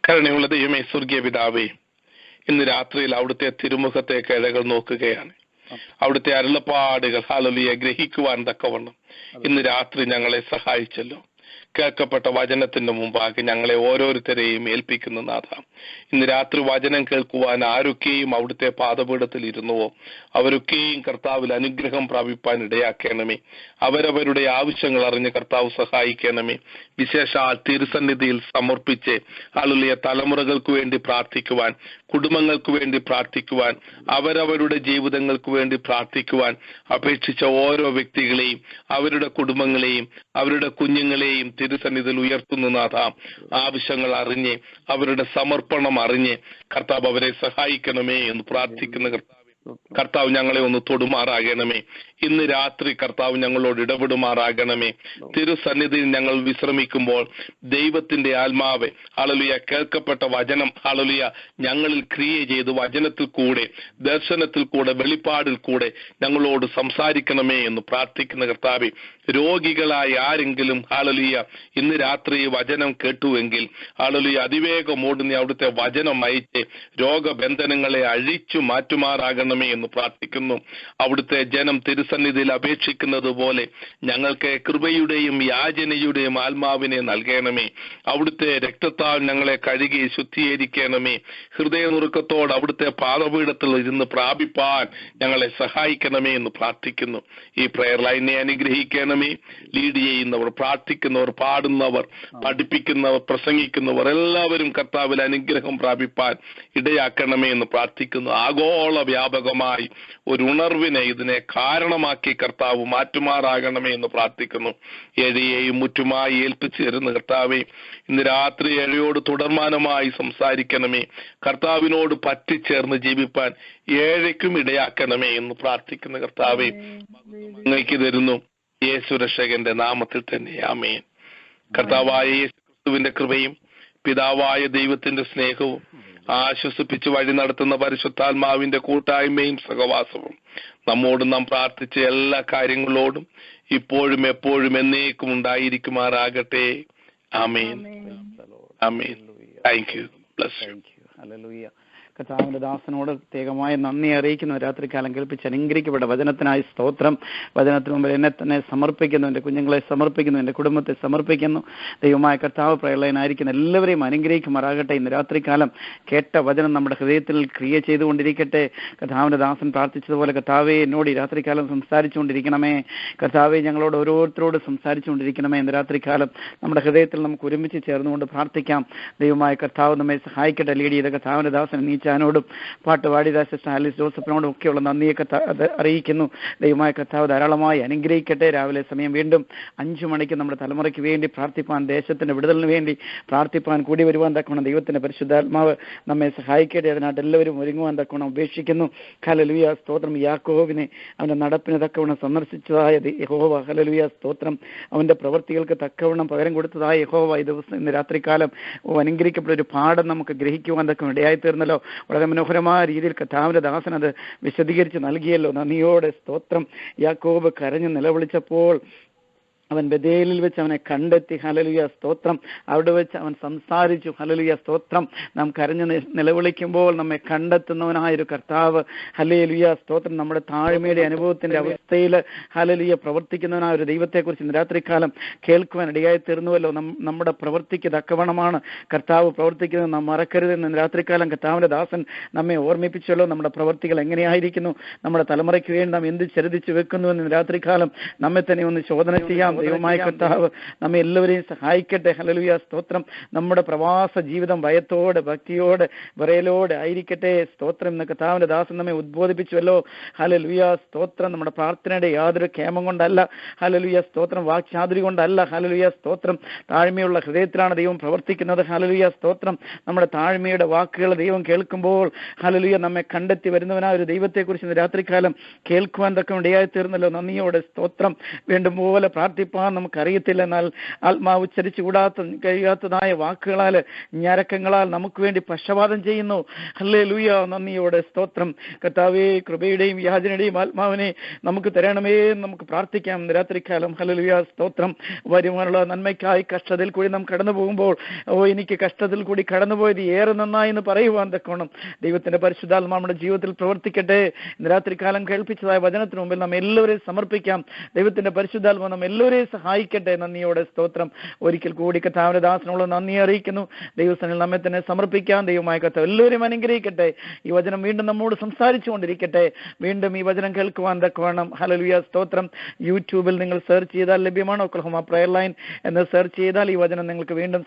കരുണയുള്ള ദൈവമേ, സ്വർഗീയ പിതാവേ, ഇന്ന് രാത്രിയിൽ അവിടുത്തെ തിരുമുഖത്തേക്ക് ഇഴകൾ നോക്കുകയാണ്. അവിടുത്തെ അരുളപ്പാടുകൾ ഹല്ലേലൂയ ഗ്രഹിക്കുവാൻ തക്കവണ്ണം ഇന്ന് രാത്രി ഞങ്ങളെ സഹായിച്ചല്ലോ. കേൾക്കപ്പെട്ട വചനത്തിന്റെ മുമ്പാകെ ഞങ്ങളെ ഓരോരുത്തരെയും ഏൽപ്പിക്കുന്ന നാഥ, ഇന്ന് രാത്രി വചനം കേൾക്കുവാൻ ആരൊക്കെയും അവിടുത്തെ പാദപീഠത്തിൽ ഇരുന്നുവോ അവരൊക്കെയും കർത്താവിൽ അനുഗ്രഹം പ്രാപിപ്പാൻ ഇടയാക്കണമേ. അവരവരുടെ ആവശ്യങ്ങൾ അറിഞ്ഞ് കർത്താവ് സഹായിക്കണമേ. വിശേഷാൽ തിരുസന്നിധിയിൽ സമർപ്പിച്ച് ഹല്ലേലൂയ തലമുറകൾക്ക് വേണ്ടി പ്രാർത്ഥിക്കുവാൻ, കുടുംബങ്ങൾക്ക് വേണ്ടി പ്രാർത്ഥിക്കുവാൻ, അവരവരുടെ ജീവിതങ്ങൾക്ക് വേണ്ടി പ്രാർത്ഥിക്കുവാൻ അപേക്ഷിച്ച ഓരോ വ്യക്തികളെയും അവരുടെ കുടുംബങ്ങളെയും അവരുടെ കുഞ്ഞുങ്ങളെയും തിരുസന്നിധിയിൽ ഉയർത്തുന്ന നാഥ, ആവശ്യങ്ങൾ അറിഞ്ഞ് അവരുടെ സമർപ്പണം അറിഞ്ഞ് കർത്താവ് അവരെ സഹായിക്കണമേ എന്ന് പ്രാർത്ഥിക്കുന്ന കർത്താവ് ഞങ്ങളെ ഒന്ന് തൊടുമാറാകണമേ. ഇന്ന് രാത്രി കർത്താവ് ഞങ്ങളോട് ഇടപെടുമാറാകണമേ. തിരുസന്നിധിയിൽ ഞങ്ങൾ വിശ്രമിക്കുമ്പോൾ ദൈവത്തിന്റെ ആത്മാവ് ഹല്ലേലൂയ കേൾക്കപ്പെട്ട വചനം ഹല്ലേലൂയ ഞങ്ങളിൽ ക്രിയ ചെയ്ത് വചനത്തിൽ കൂടെ, ദർശനത്തിൽ കൂടെ, വെളിപ്പാടിൽ കൂടെ ഞങ്ങളോട് സംസാരിക്കണമേ എന്ന് പ്രാർത്ഥിക്കുന്ന കർത്താവേ, രോഗികളായ ആരെങ്കിലും ഹല്ലേലൂയ ഇന്ന് രാത്രി വചനം കേട്ടുവെങ്കിൽ ഹല്ലേലൂയ അതിവേഗം ഓടുന്ന അവിടുത്തെ വചനം അയച്ച് രോഗബന്ധനങ്ങളെ അഴിച്ചു മാറ്റുമാറാകണമേ എന്ന് പ്രാർത്ഥിക്കുന്നു. അവിടുത്തെ ജനം തിരുസന്നിധിയിൽ ദൈവസന്നിധിയിൽ അപേക്ഷിക്കുന്നത് പോലെ ഞങ്ങൾക്ക് കൃപയുടെയും യാചനയുടെയും ആത്മാവിനെ നൽകണമേ. അവിടുത്തെ രക്തത്താൽ ഞങ്ങളെ കഴുകി ശുദ്ധീകരിക്കണമേ. ഹൃദയനുറുക്കത്തോട് അവിടുത്തെ പാദപീഠത്തിൽ ഇരുന്ന് പ്രാപിപ്പാൻ ഞങ്ങളെ സഹായിക്കണമേ എന്ന് പ്രാർത്ഥിക്കുന്നു. ഈ പ്രയർ ലൈനെ അനുഗ്രഹിക്കണമേ. ലീഡ് ചെയ്യുന്നവർ, പ്രാർത്ഥിക്കുന്നവർ, പാടുന്നവർ, പഠിപ്പിക്കുന്നവർ, പ്രസംഗിക്കുന്നവർ എല്ലാവരും കർത്താവിൽ അനുഗ്രഹം പ്രാപിപ്പാൻ ഇടയാക്കണമേ എന്ന് പ്രാർത്ഥിക്കുന്നു. ആഗോള വ്യാപകമായി ഒരു ഉണർവിനെ ഇതിനെ കാരണമാക്കി കർത്താവ് മാറ്റുമാറാകണമേ എന്ന് പ്രാർത്ഥിക്കുന്നു. ഏഴയെയും മുറ്റുമായി ഏൽപ്പിച്ചു തരുന്ന കർത്താവെ, ഇന്ന് രാത്രി ഏഴയോട് തുടർമാനമായി സംസാരിക്കണമേ. കർത്താവിനോട് പറ്റിച്ചേർന്ന് ജീവിപ്പാൻ ഏഴയ്ക്കും ഇടയാക്കണമേ എന്ന് പ്രാർത്ഥിക്കുന്ന കർത്താവെ, അങ്ങേക്ക് തരുന്നു യേശു രക്ഷകന്റെ നാമത്തിൽ തന്നെ. ആമേൻ. കർത്താവായ യേശു ക്രിസ്തുവിന്റെ കൃപയും പിതാവായ ദൈവത്തിന്റെ സ്നേഹവും ആശ്വസിപ്പിച്ച് വഴി നടത്തുന്ന പരിശുദ്ധാത്മാവിന്റെ കൂട്ടായ്മയും സഹവാസവും നമ്മോട് നാം പ്രാർത്ഥിച്ച എല്ലാ കാര്യങ്ങളോടും ഇപ്പോഴും എപ്പോഴും എന്നേക്കും ഉണ്ടായിരിക്കുമാറാകട്ടെ. Amen. Amen. Thank you. Bless you. Hallelujah. കർത്താവിന്റെ ദാസനോട് പ്രത്യേകമായ നന്ദി അറിയിക്കുന്നു. രാത്രികാലം കേൾപ്പിച്ച് അനുഗ്രഹിക്കപ്പെട്ട വചനത്തിനായി സ്തോത്രം. വചനത്തിന് മുമ്പിൽ എന്നെ തന്നെ സമർപ്പിക്കുന്നു, എൻ്റെ കുഞ്ഞുങ്ങളെ സമർപ്പിക്കുന്നു, എൻ്റെ കുടുംബത്തെ സമർപ്പിക്കുന്നു. ദൈവമായ കർത്താവ് പ്രളയനായിരിക്കുന്ന എല്ലാവരെയും അനുഗ്രഹിക്കുമാറാകട്ടെ. ഇന്ന് രാത്രികാലം കേട്ട വചനം നമ്മുടെ ഹൃദയത്തിൽ ക്രിയ ചെയ്തുകൊണ്ടിരിക്കട്ടെ. കർത്താവിന്റെ ദാസൻ പ്രാർത്ഥിച്ചതുപോലെ കർത്താവെ എന്നോട് ഈ രാത്രികാലം സംസാരിച്ചുകൊണ്ടിരിക്കണമേ. കർത്താവെ ഞങ്ങളോട് ഓരോരുത്തരോട് സംസാരിച്ചുകൊണ്ടിരിക്കണമേ. ഇന്ന് രാത്രികാലം നമ്മുടെ ഹൃദയത്തിൽ നമുക്ക് ഒരുമിച്ച് ചേർന്നുകൊണ്ട് പ്രാർത്ഥിക്കാം. ദൈവമായ കർത്താവ് നമ്മെ സഹായിക്കട്ടെ. ലീഡ് ചെയ്ത കർത്താവിന്റെ ദാസൻ നീച്ചാനോടും പാട്ടുപാടിയ സിസ്റ്റർ ആലിസ് ജോസഫിനോടും ഒക്കെയുള്ള നന്ദിയെ അറിയിക്കുന്നു. ദൈവമായ കർത്താവ് ധാരാളമായി അനുഗ്രഹിക്കട്ടെ. രാവിലെ സമയം വീണ്ടും 5 മണിക്ക് നമ്മുടെ തലമുറയ്ക്ക് വേണ്ടി പ്രാർത്ഥിപ്പാൻ, ദേശത്തിന്റെ വിടുതലിന് വേണ്ടി പ്രാർത്ഥിപ്പാൻ കൂടി വരുവാൻ തക്കവണ്ണം ദൈവത്തിന്റെ പരിശുദ്ധാത്മാവ് നമ്മെ സഹായിക്കട്ടെ. അതിനായിട്ട് എല്ലാവരും ഒരുങ്ങുവാൻ തക്കവണ്ണം ഉപേക്ഷിക്കുന്നു. ഹല്ലേലൂയ. സ്തോത്രം. യാക്കോബിനെ അവന്റെ നടപ്പിന് തക്കവണ്ണം സന്ദർശിച്ചതായ യഹോവ. ഹല്ലേലൂയ. സ്തോത്രം. അവന്റെ പ്രവൃത്തികൾക്ക് തക്കവണ്ണം പകരം കൊടുത്തതായ യഹോവ ഈ ദിവസം ഇന്ന് രാത്രികാലം അനുഗ്രഹിക്കപ്പെട്ട ഒരു പാഠം നമുക്ക് ഗ്രഹിക്കുവാൻ തക്ക ഇടയായി തീർന്നല്ലോ. വളരെ മനോഹരമായ രീതിയിൽ കർത്താവിന്റെ ദാസൻ അത് വിശദീകരിച്ച് നൽകിയല്ലോ. നന്ദിയോടെ സ്തോത്രം. യാക്കോബ് കരഞ്ഞ് നിലവിളിച്ചപ്പോൾ അവൻ ബഥേലിൽ വെച്ച് അവനെ കണ്ടെത്തി. ഹല്ലേലൂയ. സ്തോത്രം. അവിടെ വെച്ച് അവൻ സംസാരിച്ചു. ഹല്ലേലൂയ. സ്തോത്രം. നാം കരഞ്ഞ് നിലവിളിക്കുമ്പോൾ നമ്മെ കണ്ടെത്തുന്നവനായൊരു കർത്താവ്. ഹല്ലേലൂയ. സ്തോത്രം. നമ്മുടെ താഴ്മയുടെ അനുഭവത്തിന്റെ അവസ്ഥയിൽ ഹല്ലേലൂയ പ്രവർത്തിക്കുന്നവനായ ഒരു ദൈവത്തെക്കുറിച്ച് ഇന്ന് രാത്രികാലം കേൾക്കുവാൻ ഇടയായി തീർന്നുവല്ലോ. നമ്മുടെ പ്രവൃത്തിക്ക് തക്കവണ്ണമാണ് കർത്താവ് പ്രവർത്തിക്കുന്നത്. നാം മറക്കരുതെന്ന് ഇന്ന് രാത്രികാലം കർത്താവിന്റെ ദാസൻ നമ്മെ ഓർമ്മിപ്പിച്ചല്ലോ. നമ്മുടെ പ്രവൃത്തികൾ എങ്ങനെയായിരിക്കുന്നു, നമ്മുടെ തലമുറയ്ക്ക് വേണ്ടി നാം എന്ത് ചരിതിച്ചു വെക്കുന്നുവെന്ന് ഇന്ന് രാത്രികാലം നമ്മെ തന്നെ ഒന്ന് ശോധന ചെയ്യാം. ദൈവമായ കർത്താവ് നമ്മെ എല്ലാവരെയും സഹായിക്കട്ടെ. ഹല്ലേലൂയ. സ്തോത്രം. നമ്മുടെ പ്രവാസ ജീവിതം ഭയത്തോടെ, ഭക്തിയോടെ, വിറയലോടെ ആയിരിക്കട്ടെ. സ്തോത്രം. ഇന്ന് കർത്താവിന്റെ ദാസൻ നമ്മെ ഉദ്ബോധിപ്പിച്ചുവല്ലോ. ഹല്ലേലൂയ. സ്തോത്രം. നമ്മുടെ പ്രാർത്ഥനയുടെ യാതൊരു ക്ഷേമം കൊണ്ടല്ല. ഹല്ലേലൂയ. സ്തോത്രം. വാക്ചാതുരി കൊണ്ടല്ല. ഹല്ലേലൂയ. സ്തോത്രം. താഴ്മയുള്ള ഹൃദയത്തിലാണ് ദൈവം പ്രവർത്തിക്കുന്നത്. ഹല്ലേലൂയ. സ്തോത്രം. നമ്മുടെ താഴ്മയുടെ വാക്കുകൾ ദൈവം കേൾക്കുമ്പോൾ ഹല്ലേലൂയ നമ്മെ കണ്ടെത്തി വരുന്നവനായ ഒരു ദൈവത്തെക്കുറിച്ച് ഇന്ന് രാത്രികാലം കേൾക്കുവാൻ തക്ക ഇടയായി തീർന്നല്ലോ. നന്ദിയോടെ സ്തോത്രം. വേണ്ടും പോലെ പ്രാർത്ഥിപ്പാൻ നമുക്കറിയത്തില്ല. എന്നാൽ ആത്മാവ് ഉച്ചരിച്ചു കഴിയാത്തതായ വാക്കുകളാൽ, ഞരക്കങ്ങളാൽ നമുക്ക് വേണ്ടി പക്ഷപാതം ചെയ്യുന്നു. ഹല്ലേലൂയ. നന്ദിയോടെ സ്തോത്രം. കർത്താവേ, കൃപയുടെയും യാചനയുടെയും ആത്മാവിനെ നമുക്ക് തരണമേ. നമുക്ക് പ്രാർത്ഥിക്കാം രാത്രികാലം. ഹല്ലേലൂയ. സ്തോത്രം. വരുവാനുള്ള നന്മയ്ക്കായി കഷ്ടതയിൽ കൂടി നാം കടന്നു പോകുമ്പോൾ, എനിക്ക് കഷ്ടത്തിൽ കൂടി കടന്നുപോയത് ഏറെ നന്നായി എന്ന് പറയുവാൻ തക്കോണം ദൈവത്തിന്റെ പരിശുദ്ധാത്മാവ് നമ്മുടെ ജീവിതത്തിൽ പ്രവർത്തിക്കട്ടെ. ഇന്ന് രാത്രികാലം കേൾപ്പിച്ചതായ വചനത്തിന് മുമ്പിൽ നാം എല്ലാവരെയും സമർപ്പിക്കാം. ദൈവത്തിന്റെ പരിശുദ്ധാത്മാവ് നാം എല്ലാവരെയും സഹായിക്കട്ടെ. നന്ദിയോടെ സ്തോത്രം. ഒരിക്കൽ കൂടി കർത്താവിന്റെ ദാസനോട് നന്ദി അറിയിക്കുന്നു. ദൈവസനിൽ നമ്മെ തന്നെ സമർപ്പിക്കാം. ദൈവമായ കർത്താവ് എല്ലാവരും അനുഗ്രഹിക്കട്ടെ. ഈ വചനം വീണ്ടും നമ്മോട് സംസാരിച്ചു കൊണ്ടിരിക്കട്ടെ. വീണ്ടും ഈ വചനം കേൾക്കുവാൻ തക്കവണ്ണം ഹല്ലേലൂയ. സ്തോത്രം. യൂട്യൂബിൽ നിങ്ങൾ സെർച്ച് ചെയ്താൽ ലഭ്യമാണ്. ഒക്ലഹോമ പ്രയർ ലൈൻ എന്ന് സെർച്ച് ചെയ്താൽ ഈ വചനം നിങ്ങൾക്ക് വീണ്ടും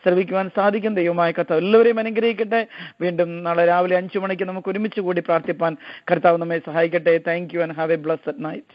ശ്രവിക്കുവാൻ സാധിക്കും. ദൈവമായ കർത്താവ് എല്ലാവരെയും അനുഗ്രഹിക്കട്ടെ. വീണ്ടും നാളെ രാവിലെ 5 മണിക്ക് നമുക്ക് ഒരുമിച്ച് കൂടി പ്രാർത്ഥിപ്പാൻ കർത്താവ് നമ്മെ സഹായിക്കട്ടെ. Thank you and have A blessed night.